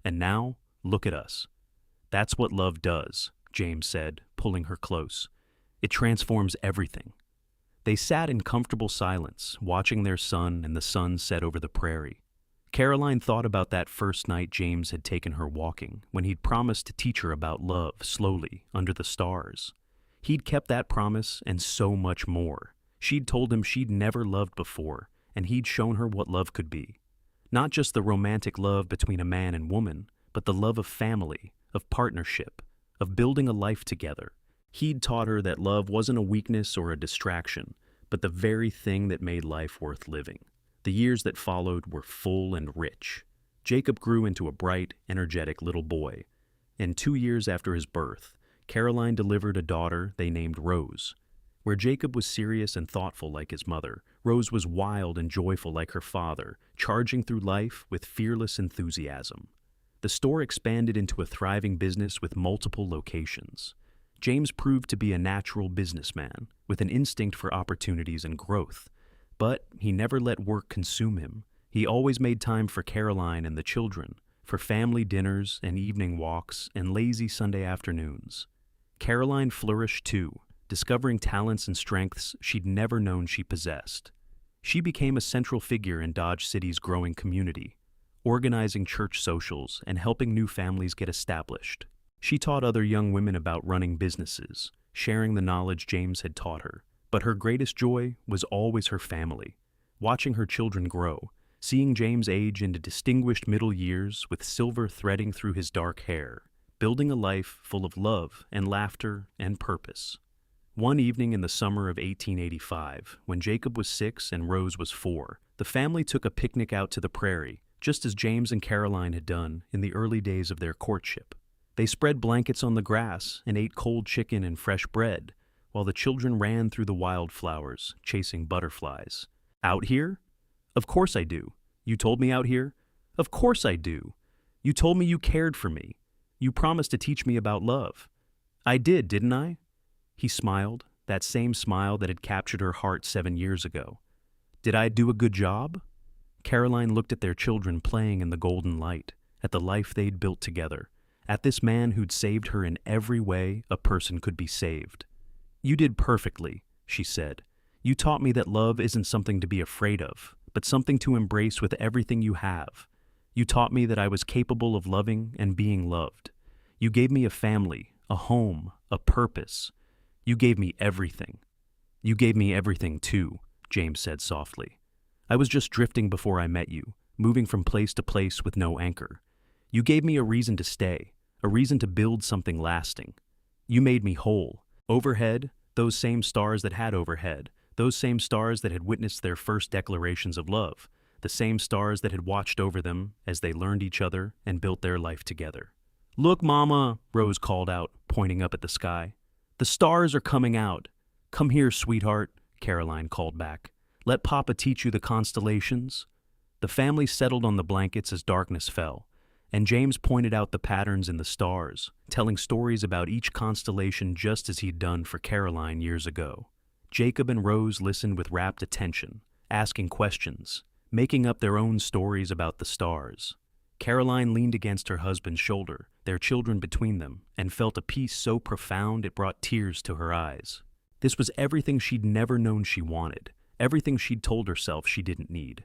And now, look at us. That's what love does, James said, pulling her close. It transforms everything. They sat in comfortable silence, watching their son and the sun set over the prairie. Caroline thought about that first night James had taken her walking, when he'd promised to teach her about love slowly, under the stars. He'd kept that promise and so much more. She'd told him she'd never loved before, and he'd shown her what love could be. Not just the romantic love between a man and woman, but the love of family, of partnership, of building a life together. He'd taught her that love wasn't a weakness or a distraction, but the very thing that made life worth living. The years that followed were full and rich. Jacob grew into a bright, energetic little boy, and 2 years after his birth, Caroline delivered a daughter they named Rose. Where Jacob was serious and thoughtful like his mother, Rose was wild and joyful like her father, charging through life with fearless enthusiasm. The store expanded into a thriving business with multiple locations. James proved to be a natural businessman, with an instinct for opportunities and growth. But he never let work consume him. He always made time for Caroline and the children, for family dinners and evening walks and lazy Sunday afternoons. Caroline flourished too, discovering talents and strengths she'd never known she possessed. She became a central figure in Dodge City's growing community, organizing church socials and helping new families get established. She taught other young women about running businesses, sharing the knowledge James had taught her. But her greatest joy was always her family, watching her children grow, seeing James age into distinguished middle years with silver threading through his dark hair, building a life full of love and laughter and purpose. One evening in the summer of 1885, when Jacob was 6 and Rose was 4, the family took a picnic out to the prairie, just as James and Caroline had done in the early days of their courtship. They spread blankets on the grass and ate cold chicken and fresh bread, while the children ran through the wildflowers, chasing butterflies. Out here? Of course I do. You told me out here? Of course I do. You told me you cared for me. You promised to teach me about love. I did, didn't I? He smiled, that same smile that had captured her heart 7 years ago. Did I do a good job? Caroline looked at their children playing in the golden light, at the life they'd built together, at this man who'd saved her in every way a person could be saved. You did perfectly, she said. You taught me that love isn't something to be afraid of, but something to embrace with everything you have. You taught me that I was capable of loving and being loved. You gave me a family, a home, a purpose. You gave me everything. You gave me everything too, James said softly. I was just drifting before I met you, moving from place to place with no anchor. You gave me a reason to stay, a reason to build something lasting. You made me whole. Overhead, those same stars that had overhead, those same stars that had witnessed their first declarations of love, the same stars that had watched over them as they learned each other and built their life together. "Look, Mama," Rose called out, pointing up at the sky. "The stars are coming out." "Come here, sweetheart," Caroline called back. "Let Papa teach you the constellations." The family settled on the blankets as darkness fell, and James pointed out the patterns in the stars, telling stories about each constellation just as he'd done for Caroline years ago. Jacob and Rose listened with rapt attention, asking questions, making up their own stories about the stars. Caroline leaned against her husband's shoulder, their children between them, and felt a peace so profound it brought tears to her eyes. This was everything she'd never known she wanted, everything she'd told herself she didn't need.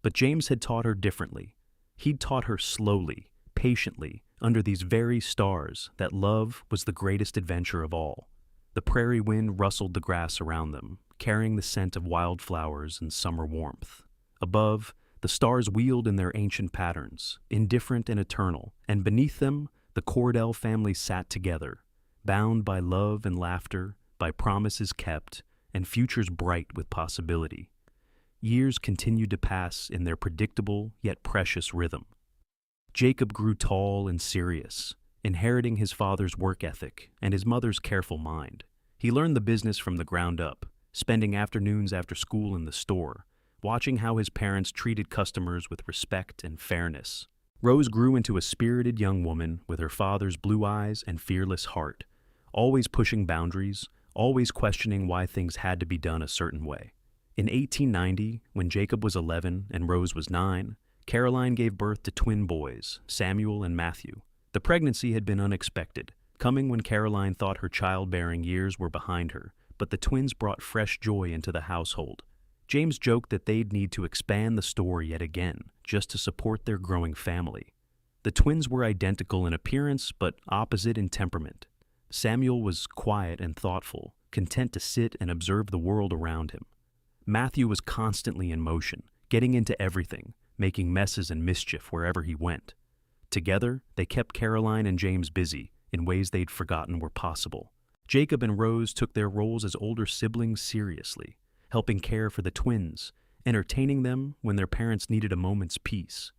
But James had taught her differently. He'd taught her slowly, patiently, under these very stars, that love was the greatest adventure of all. The prairie wind rustled the grass around them, carrying the scent of wildflowers and summer warmth. Above, the stars wheeled in their ancient patterns, indifferent and eternal, and beneath them, the Cordell family sat together, bound by love and laughter, by promises kept, and futures bright with possibility. Years continued to pass in their predictable yet precious rhythm. Jacob grew tall and serious, inheriting his father's work ethic and his mother's careful mind. He learned the business from the ground up, spending afternoons after school in the store, watching how his parents treated customers with respect and fairness. Rose grew into a spirited young woman with her father's blue eyes and fearless heart, always pushing boundaries, always questioning why things had to be done a certain way. In 1890, when Jacob was 11 and Rose was 9, Caroline gave birth to twin boys, Samuel and Matthew. The pregnancy had been unexpected, coming when Caroline thought her childbearing years were behind her, but the twins brought fresh joy into the household. James joked that they'd need to expand the store yet again, just to support their growing family. The twins were identical in appearance, but opposite in temperament. Samuel was quiet and thoughtful, content to sit and observe the world around him. Matthew was constantly in motion, getting into everything, making messes and mischief wherever he went. Together, they kept Caroline and James busy in ways they'd forgotten were possible. Jacob and Rose took their roles as older siblings seriously, helping care for the twins, entertaining them when their parents needed a moment's peace.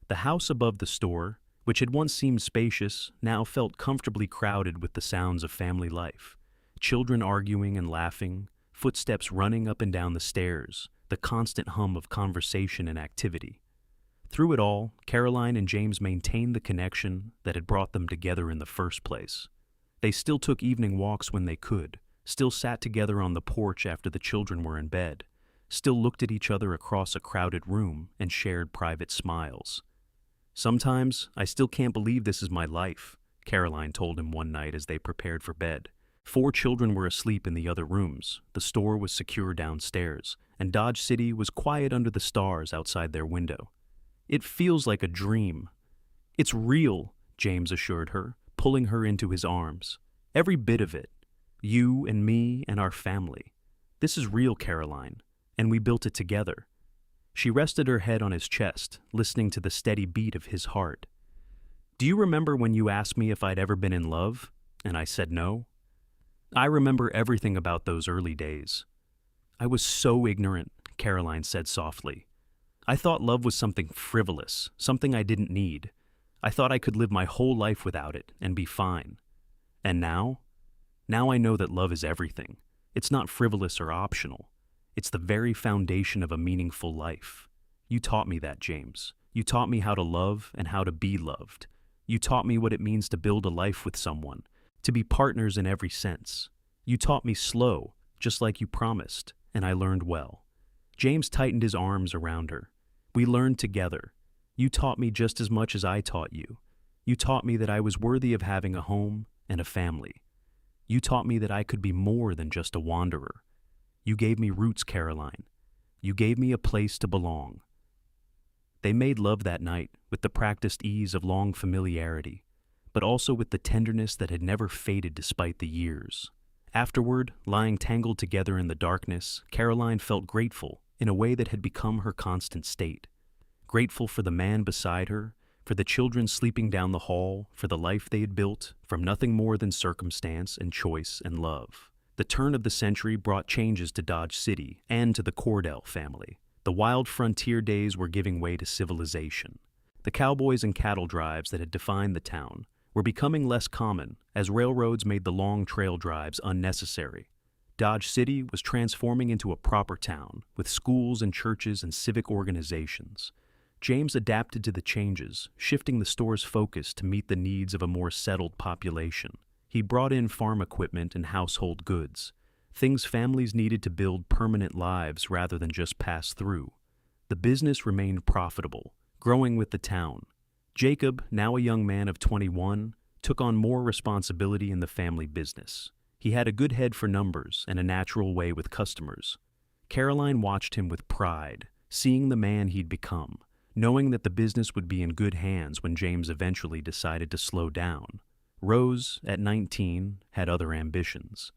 The house above the store, which had once seemed spacious, now felt comfortably crowded with the sounds of family life. Children arguing and laughing, footsteps running up and down the stairs, the constant hum of conversation and activity. Through it all, Caroline and James maintained the connection that had brought them together in the first place. They still took evening walks when they could, still sat together on the porch after the children were in bed, still looked at each other across a crowded room and shared private smiles. "Sometimes I still can't believe this is my life," Caroline told him one night as they prepared for bed. 4 children were asleep in the other rooms, the store was secure downstairs, and Dodge City was quiet under the stars outside their window. "It feels like a dream." "It's real," James assured her, pulling her into his arms. "Every bit of it. You and me and our family. This is real, Caroline, and we built it together." She rested her head on his chest, listening to the steady beat of his heart. "Do you remember when you asked me if I'd ever been in love, and I said no? I remember everything about those early days. I was so ignorant," Caroline said softly. "I thought love was something frivolous, something I didn't need. I thought I could live my whole life without it and be fine. And now? Now I know that love is everything. It's not frivolous or optional. It's the very foundation of a meaningful life. You taught me that, James. You taught me how to love and how to be loved. You taught me what it means to build a life with someone, to be partners in every sense. You taught me slow, just like you promised, and I learned well." James tightened his arms around her. "We learned together. You taught me just as much as I taught you. You taught me that I was worthy of having a home and a family. You taught me that I could be more than just a wanderer. You gave me roots, Caroline. You gave me a place to belong." They made love that night with the practiced ease of long familiarity, but also with the tenderness that had never faded despite the years. Afterward, lying tangled together in the darkness, Caroline felt grateful in a way that had become her constant state. grateful for the man beside her, for the children sleeping down the hall, for the life they had built from nothing more than circumstance and choice and love. The turn of the century brought changes to Dodge City and to the Cordell family. The wild frontier days were giving way to civilization. The cowboys and cattle drives that had defined the town were becoming less common as railroads made the long trail drives unnecessary. Dodge City was transforming into a proper town with schools and churches and civic organizations. James adapted to the changes, shifting the store's focus to meet the needs of a more settled population. He brought in farm equipment and household goods, things families needed to build permanent lives rather than just pass through. The business remained profitable, growing with the town. Jacob, now a young man of 21, took on more responsibility in the family business. He had a good head for numbers and a natural way with customers. Caroline watched him with pride, seeing the man he'd become, knowing that the business would be in good hands when James eventually decided to slow down. Rose, at 19, had other ambitions.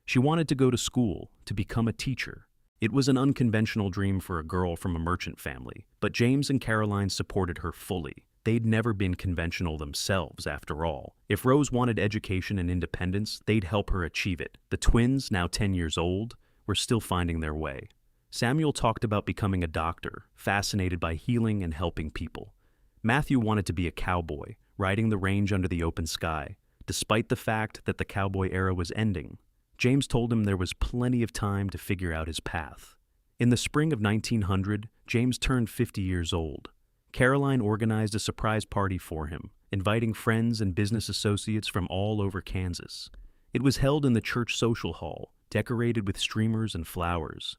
She wanted to go to school, to become a teacher. It was an unconventional dream for a girl from a merchant family, but James and Caroline supported her fully. They'd never been conventional themselves, after all. If Rose wanted education and independence, they'd help her achieve it. The twins, now 10 years old, were still finding their way. Samuel talked about becoming a doctor, fascinated by healing and helping people. Matthew wanted to be a cowboy, riding the range under the open sky, despite the fact that the cowboy era was ending. James told him there was plenty of time to figure out his path. In the spring of 1900, James turned 50 years old. Caroline organized a surprise party for him, inviting friends and business associates from all over Kansas. It was held in the church social hall, decorated with streamers and flowers.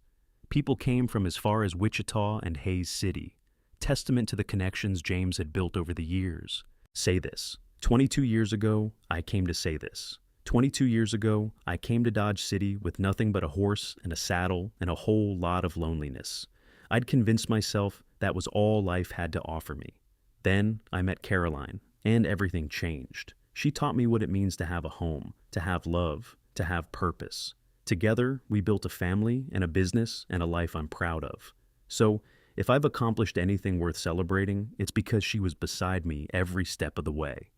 People came from as far as Wichita and Hays City, testament to the connections James had built over the years. Say this. 22 years ago, I came to say this. 22 years ago, I came to Dodge City with nothing but a horse and a saddle and a whole lot of loneliness. I'd convinced myself that was all life had to offer me. Then I met Caroline, and everything changed. She taught me what it means to have a home, to have love, to have purpose. Together, we built a family and a business and a life I'm proud of. So, if I've accomplished anything worth celebrating, it's because she was beside me every step of the way.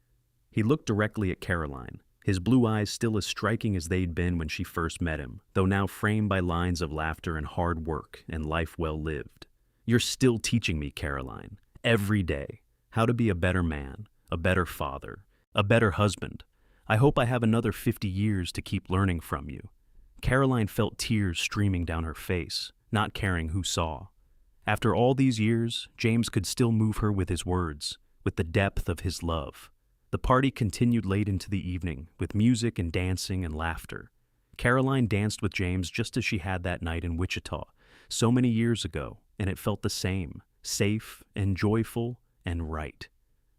He looked directly at Caroline, his blue eyes still as striking as they'd been when she first met him, though now framed by lines of laughter and hard work and life well lived. You're still teaching me, Caroline, every day, how to be a better man, a better father, a better husband. I hope I have another 50 years to keep learning from you. Caroline felt tears streaming down her face, not caring who saw. After all these years, James could still move her with his words, with the depth of his love. The party continued late into the evening, with music and dancing and laughter. Caroline danced with James just as she had that night in Wichita, so many years ago, and it felt the same, safe and joyful and right.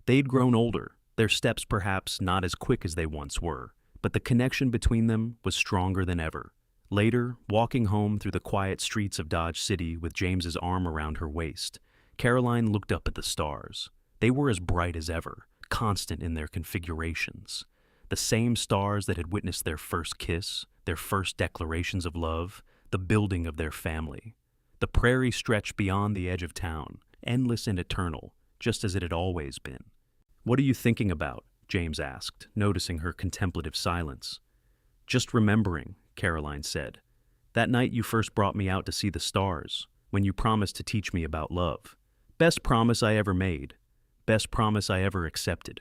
They'd grown older, their steps perhaps not as quick as they once were, but the connection between them was stronger than ever. Later, walking home through the quiet streets of Dodge City with James's arm around her waist, Caroline looked up at the stars. They were as bright as ever, constant in their configurations. The same stars that had witnessed their first kiss, their first declarations of love, the building of their family. The prairie stretched beyond the edge of town, endless and eternal, just as it had always been. "What are you thinking about?" James asked, noticing her contemplative silence. "Just remembering," Caroline said. "That night you first brought me out to see the stars, when you promised to teach me about love. Best promise I ever made. Best promise I ever accepted."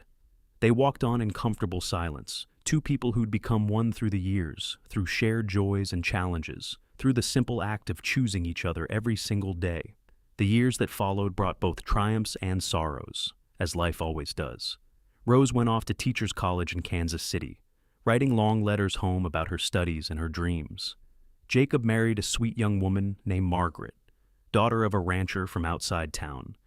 They walked on in comfortable silence, two people who'd become one through the years, through shared joys and challenges, through the simple act of choosing each other every single day. The years that followed brought both triumphs and sorrows, as life always does. Rose went off to teacher's college in Kansas City, writing long letters home about her studies and her dreams. Jacob married a sweet young woman named Margaret, daughter of a rancher from outside town,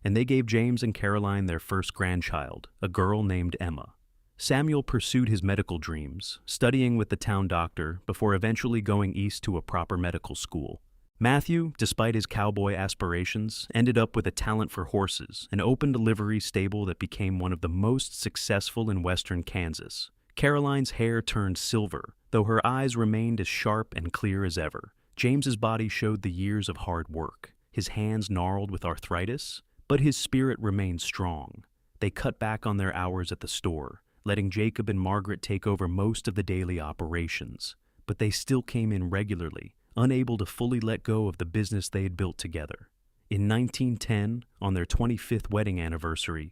and they gave James and Caroline their first grandchild, a girl named Emma. Samuel pursued his medical dreams, studying with the town doctor before eventually going east to a proper medical school. Matthew, despite his cowboy aspirations, ended up with a talent for horses and opened a livery stable that became one of the most successful in western Kansas. Caroline's hair turned silver, though her eyes remained as sharp and clear as ever. James's body showed the years of hard work, his hands gnarled with arthritis, But his spirit remained strong. They cut back on their hours at the store, letting Jacob and Margaret take over most of the daily operations. But they still came in regularly, unable to fully let go of the business they had built together. In 1910, on their 25th wedding anniversary,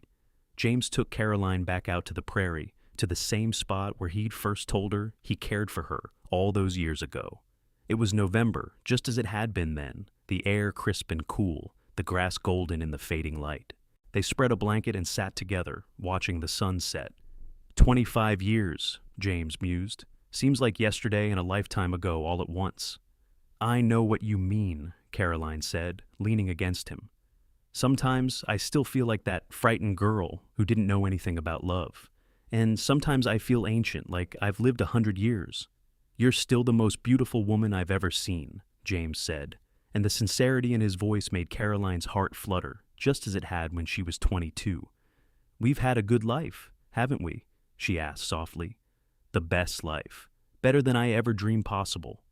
James took Caroline back out to the Prairie, to the same spot where he'd first told her he cared for her all those years ago. It was November, just as it had been then, the air crisp and cool, the grass golden in the fading light. They spread a blanket and sat together, watching the sun set. 25 years, James mused. Seems like yesterday and a lifetime ago all at once. I know what you mean, Caroline said, leaning against him. Sometimes I still feel like that frightened girl who didn't know anything about love. And sometimes I feel ancient, like I've lived 100 years. You're still the most beautiful woman I've ever seen, James said, and the sincerity in his voice made Caroline's heart flutter, just as it had when she was 22. We've had a good life, haven't we? She asked softly. The best life, better than I ever dreamed possible.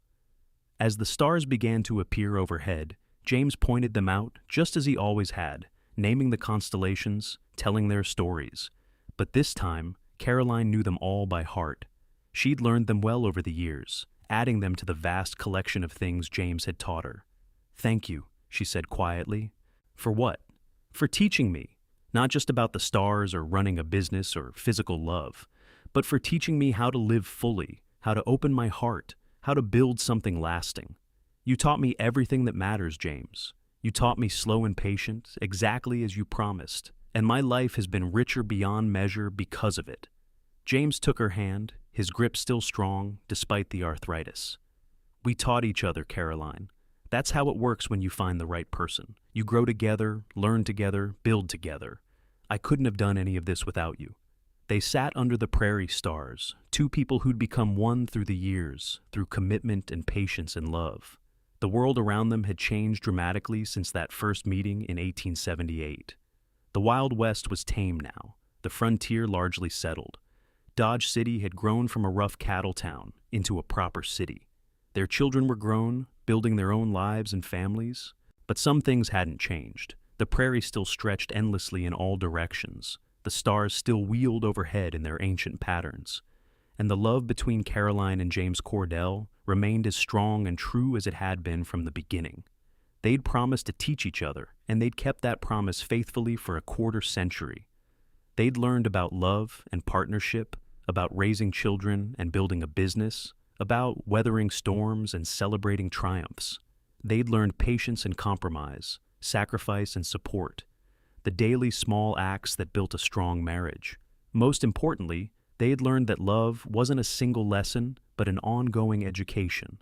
As the stars began to appear overhead, James pointed them out just as he always had, naming the constellations, telling their stories. But this time, Caroline knew them all by heart. She'd learned them well over the years, adding them to the vast collection of things James had taught her. Thank you, she said quietly. For what? For teaching me, not just about the stars or running a business or physical love, but for teaching me how to live fully, how to open my heart, how to build something lasting. You taught me everything that matters, James. You taught me slow and patient, exactly as you promised, and my life has been richer beyond measure because of it. James took her hand, his grip still strong, despite the arthritis. We taught each other, Caroline. That's how it works when you find the right person. You grow together, learn together, build together. I couldn't have done any of this without you. They sat under the prairie stars, two people who'd become one through the years, through commitment and patience and love. The world around them had changed dramatically since that first meeting in 1878. The Wild West was tame now, the frontier largely settled. Dodge City had grown from a rough cattle town into a proper city. Their children were grown, building their own lives and families. But some things hadn't changed. The prairie still stretched endlessly in all directions. The stars still wheeled overhead in their ancient patterns. And the love between Caroline and James Cordell remained as strong and true as it had been from the beginning. They'd promised to teach each other, and they'd kept that promise faithfully for a quarter-century. They'd learned about love and partnership, about raising children and building a business, about weathering storms and celebrating triumphs. They'd learned patience and compromise, sacrifice and support, the daily small acts that built a strong marriage. Most importantly, they had learned that love wasn't a single lesson, but an ongoing education,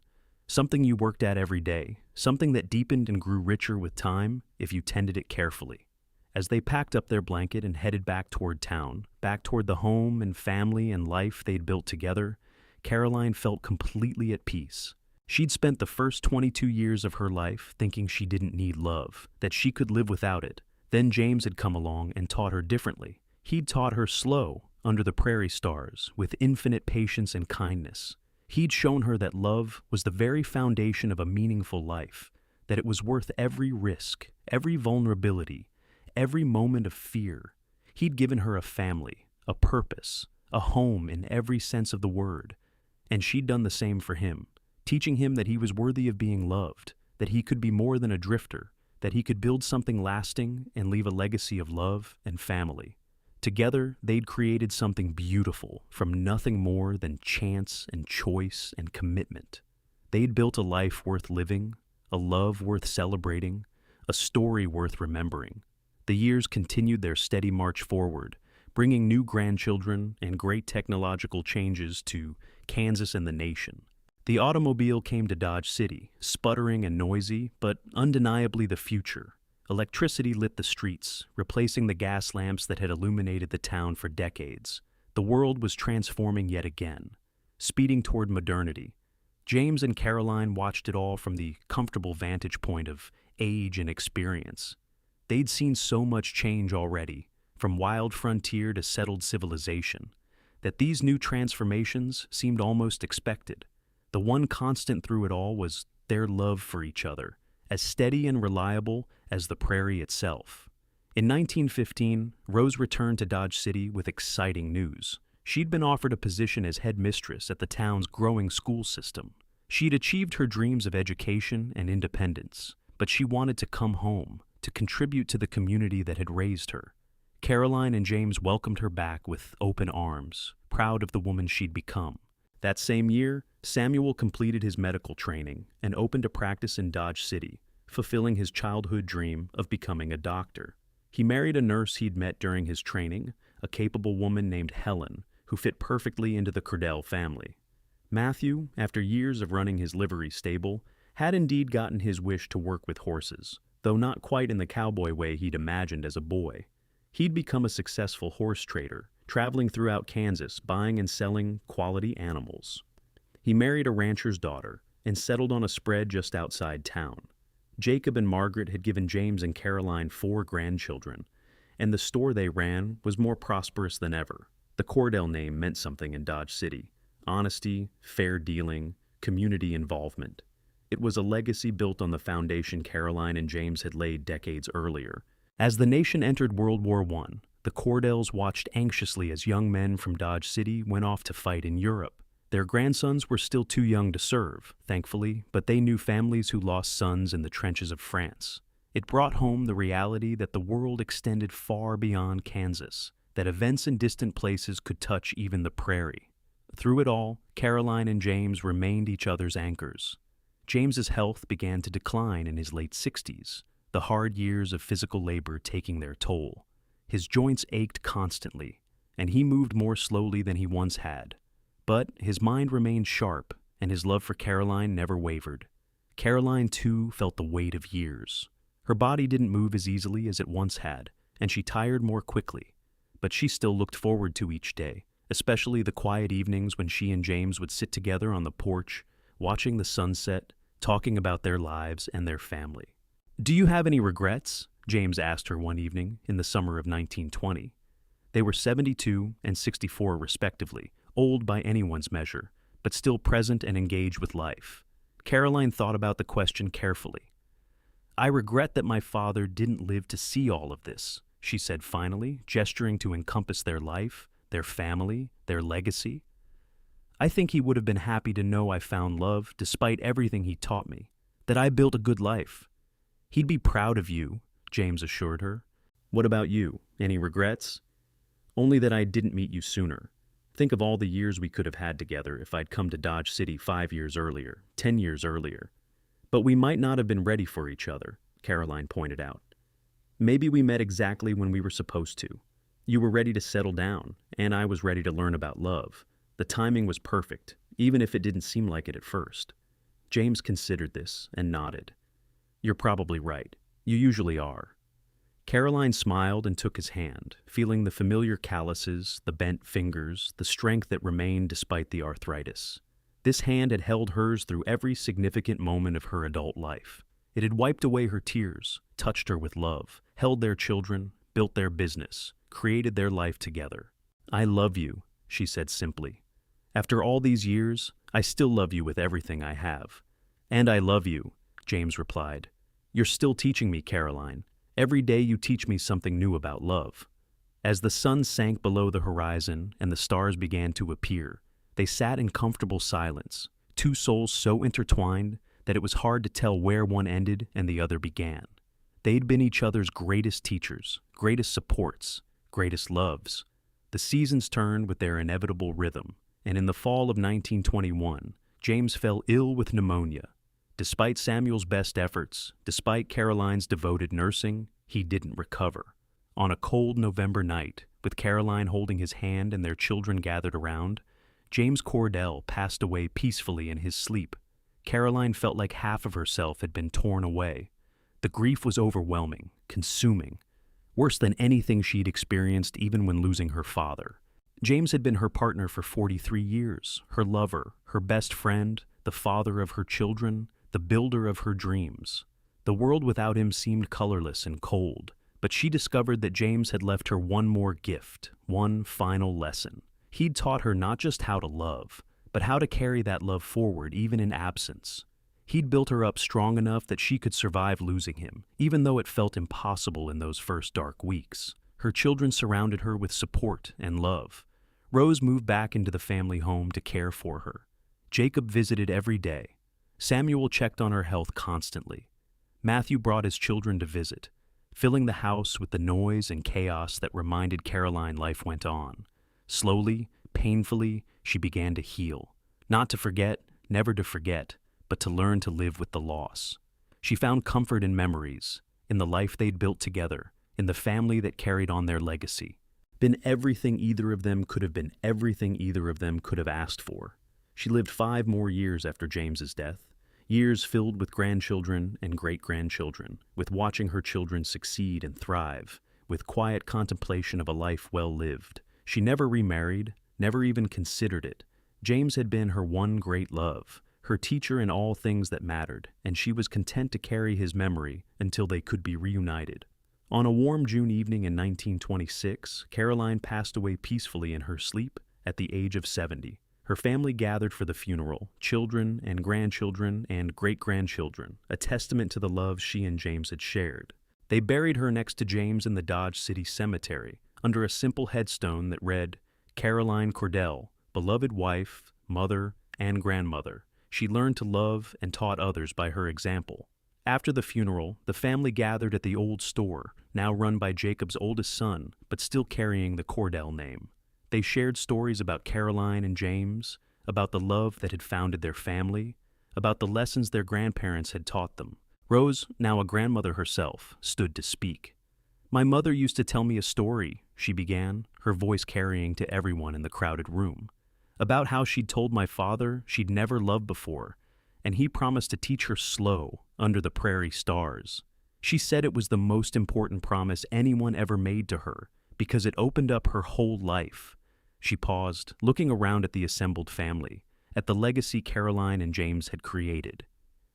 something you worked at every day, something that deepened and grew richer with time if you tended it carefully. As they packed up their blanket and headed back toward town, back toward the home and family and life they'd built together, Caroline felt completely at peace. She'd spent the first 22 years of her life thinking she didn't need love, that she could live without it. Then James had come along and taught her differently. He'd taught her slow, under the prairie stars, with infinite patience and kindness. He'd shown her that love was the very foundation of a meaningful life, that it was worth every risk, every vulnerability, every moment of fear. He'd given her a family, a purpose, a home in every sense of the word. And she'd done the same for him, teaching him that he was worthy of being loved, that he could be more than a drifter, that he could build something lasting and leave a legacy of love and family. Together, they'd created something beautiful from nothing more than chance and choice and commitment. They'd built a life worth living, a love worth celebrating, a story worth remembering. The years continued their steady march forward, bringing new grandchildren and great technological changes to Kansas and the nation. The automobile came to Dodge City, sputtering and noisy, but undeniably the future. Electricity lit the streets, replacing the gas lamps that had illuminated the town for decades. The world was transforming yet again, speeding toward modernity. James and Caroline watched it all from the comfortable vantage point of age and experience. They'd seen so much change already, from wild frontier to settled civilization, that these new transformations seemed almost expected. The one constant through it all was their love for each other, as steady and reliable as the prairie itself. In 1915, Rose returned to Dodge City with exciting news. She'd been offered a position as headmistress at the town's growing school system. She'd achieved her dreams of education and independence, but she wanted to come home, to contribute to the community that had raised her. Caroline and James welcomed her back with open arms, proud of the woman she'd become. That same year, Samuel completed his medical training and opened a practice in Dodge City, fulfilling his childhood dream of becoming a doctor. He married a nurse he'd met during his training, a capable woman named Helen, who fit perfectly into the Cordell family. Matthew, after years of running his livery stable, had indeed gotten his wish to work with horses, though not quite in the cowboy way he'd imagined as a boy. He'd become a successful horse trader, traveling throughout Kansas, buying and selling quality animals. He married a rancher's daughter and settled on a spread just outside town. Jacob and Margaret had given James and Caroline 4 grandchildren, and the store they ran was more prosperous than ever. The Cordell name meant something in Dodge City: honesty, fair dealing, community involvement. It was a legacy built on the foundation Caroline and James had laid decades earlier. As the nation entered World War I, the Cordells watched anxiously as young men from Dodge City went off to fight in Europe. Their grandsons were still too young to serve, thankfully, but they knew families who lost sons in the trenches of France. It brought home the reality that the world extended far beyond Kansas, that events in distant places could touch even the prairie. Through it all, Caroline and James remained each other's anchors. James's health began to decline in his late 60s, the hard years of physical labor taking their toll. His joints ached constantly, and he moved more slowly than he once had. But his mind remained sharp, and his love for Caroline never wavered. Caroline, too, felt the weight of years. Her body didn't move as easily as it once had, and she tired more quickly. But she still looked forward to each day, especially the quiet evenings when she and James would sit together on the porch, watching the sunset, talking about their lives and their family. "Do you have any regrets?" James asked her one evening in the summer of 1920. They were 72 and 64 respectively, old by anyone's measure, but still present and engaged with life. Caroline thought about the question carefully. "I regret that my father didn't live to see all of this," she said finally, gesturing to encompass their life, their family, their legacy. "I think he would have been happy to know I found love despite everything he taught me, that I built a good life. He'd be proud of you," James assured her. "What about you? Any regrets?" "Only that I didn't meet you sooner. Think of all the years we could have had together if I'd come to Dodge City 5 years earlier, 10 years earlier. But we might not have been ready for each other," Caroline pointed out. "Maybe we met exactly when we were supposed to. You were ready to settle down, and I was ready to learn about love. The timing was perfect, even if it didn't seem like it at first." James considered this and nodded. "You're probably right. You usually are." Caroline smiled and took his hand, feeling the familiar calluses, the bent fingers, the strength that remained despite the arthritis. This hand had held hers through every significant moment of her adult life. It had wiped away her tears, touched her with love, held their children, built their business, created their life together. "I love you," she said simply. "After all these years, I still love you with everything I have." "And I love you," James replied. "You're still teaching me, Caroline. Every day you teach me something new about love." As the sun sank below the horizon and the stars began to appear, they sat in comfortable silence, two souls so intertwined that it was hard to tell where one ended and the other began. They'd been each other's greatest teachers, greatest supports, greatest loves. The seasons turned with their inevitable rhythm, and in the fall of 1921, James fell ill with pneumonia. Despite Samuel's best efforts, despite Caroline's devoted nursing, he didn't recover. On a cold November night, with Caroline holding his hand and their children gathered around, James Cordell passed away peacefully in his sleep. Caroline felt like half of herself had been torn away. The grief was overwhelming, consuming, worse than anything she'd experienced even when losing her father. James had been her partner for 43 years, her lover, her best friend, the father of her children, the builder of her dreams. The world without him seemed colorless and cold, but she discovered that James had left her one more gift, one final lesson. He'd taught her not just how to love, but how to carry that love forward even in absence. He'd built her up strong enough that she could survive losing him, even though it felt impossible in those first dark weeks. Her children surrounded her with support and love. Rose moved back into the family home to care for her. Jacob visited every day. Samuel checked on her health constantly. Matthew brought his children to visit, filling the house with the noise and chaos that reminded Caroline life went on. Slowly, painfully, she began to heal. Not to forget, never to forget, but to learn to live with the loss. She found comfort in memories, in the life they'd built together, in the family that carried on their legacy. Been everything either of them could have been, everything either of them could have asked for. She lived 5 more years after James's death, years filled with grandchildren and great-grandchildren, with watching her children succeed and thrive, with quiet contemplation of a life well lived. She never remarried, never even considered it. James had been her one great love, her teacher in all things that mattered, and she was content to carry his memory until they could be reunited. On a warm June evening in 1926, Caroline passed away peacefully in her sleep at the age of 70. Her family gathered for the funeral, children and grandchildren and great-grandchildren, a testament to the love she and James had shared. They buried her next to James in the Dodge City Cemetery, under a simple headstone that read, Caroline Cordell, beloved wife, mother, and grandmother. She learned to love and taught others by her example. After the funeral, the family gathered at the old store, now run by Jacob's oldest son, but still carrying the Cordell name. They shared stories about Caroline and James, about the love that had founded their family, about the lessons their grandparents had taught them. Rose, now a grandmother herself, stood to speak. My mother used to tell me a story, she began, her voice carrying to everyone in the crowded room, about how she'd told my father she'd never loved before, and he promised to teach her slow, under the prairie stars. She said it was the most important promise anyone ever made to her, because it opened up her whole life. She paused, looking around at the assembled family, at the legacy Caroline and James had created.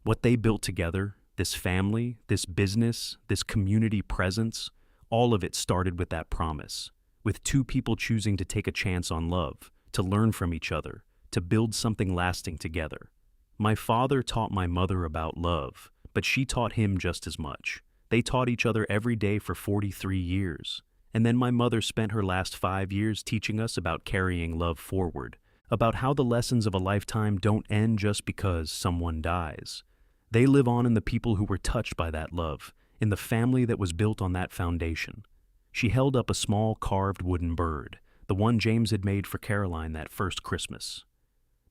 What they built together, this family, this business, this community presence, all of it started with that promise, with 2 people choosing to take a chance on love, to learn from each other, to build something lasting together. My father taught my mother about love, but she taught him just as much. They taught each other every day for 43 years. And then my mother spent her last 5 years teaching us about carrying love forward, about how the lessons of a lifetime don't end just because someone dies. They live on in the people who were touched by that love, in the family that was built on that foundation. She held up a small carved wooden bird, the one James had made for Caroline that first Christmas.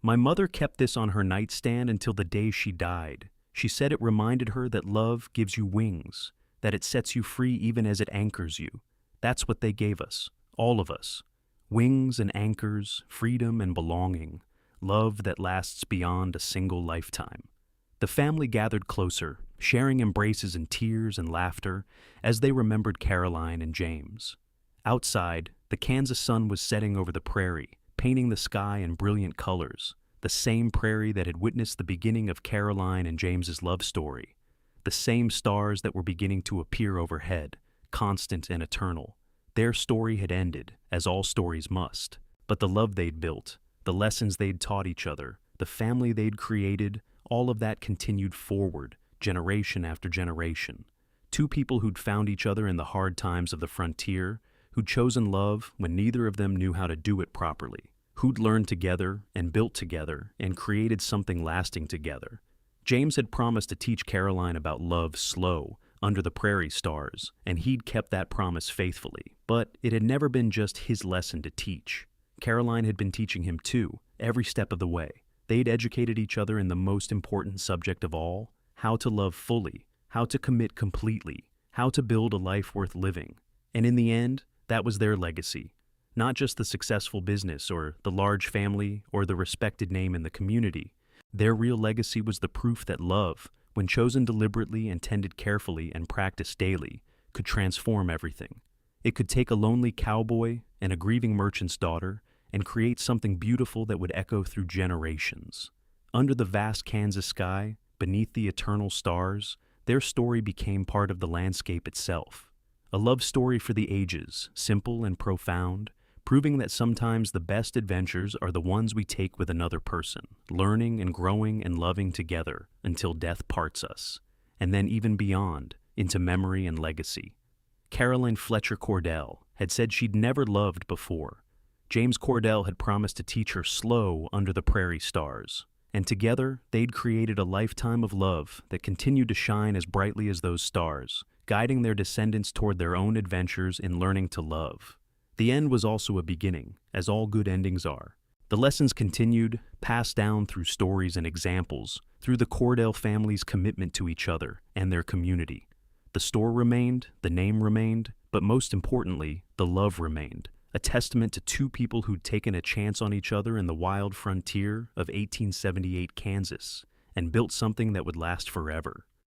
My mother kept this on her nightstand until the day she died. She said it reminded her that love gives you wings, that it sets you free even as it anchors you. That's what they gave us, all of us. Wings and anchors, freedom and belonging, love that lasts beyond a single lifetime. The family gathered closer, sharing embraces and tears and laughter as they remembered Caroline and James. Outside, the Kansas sun was setting over the prairie, painting the sky in brilliant colors, the same prairie that had witnessed the beginning of Caroline and James's love story, the same stars that were beginning to appear overhead, constant and eternal. Their story had ended, as all stories must, but the love they'd built, the lessons they'd taught each other, the family they'd created, all of that continued forward, generation after generation. 2 people who'd found each other in the hard times of the frontier, who'd chosen love when neither of them knew how to do it properly, who'd learned together and built together and created something lasting together. James had promised to teach Caroline about love slow, under the prairie stars, and he'd kept that promise faithfully. But it had never been just his lesson to teach. Caroline had been teaching him too, every step of the way. They'd educated each other in the most important subject of all, how to love fully, how to commit completely, how to build a life worth living. And in the end, that was their legacy. Not just the successful business or the large family or the respected name in the community. Their real legacy was the proof that love, when chosen deliberately and tended carefully and practiced daily, could transform everything. It could take a lonely cowboy and a grieving merchant's daughter and create something beautiful that would echo through generations. Under the vast Kansas sky, beneath the eternal stars, their story became part of the landscape itself. A love story for the ages, simple and profound, proving that sometimes the best adventures are the ones we take with another person, learning and growing and loving together until death parts us, and then even beyond, into memory and legacy. Caroline Fletcher Cordell had said she'd never loved before. James Cordell had promised to teach her slow under the prairie stars, and together they'd created a lifetime of love that continued to shine as brightly as those stars, guiding their descendants toward their own adventures in learning to love. The end was also a beginning, as all good endings are. The lessons continued, passed down through stories and examples, through the Cordell family's commitment to each other and their community. The store remained, the name remained, but most importantly, the love remained, a testament to two people who'd taken a chance on each other in the wild frontier of 1878 Kansas and built something that would last forever.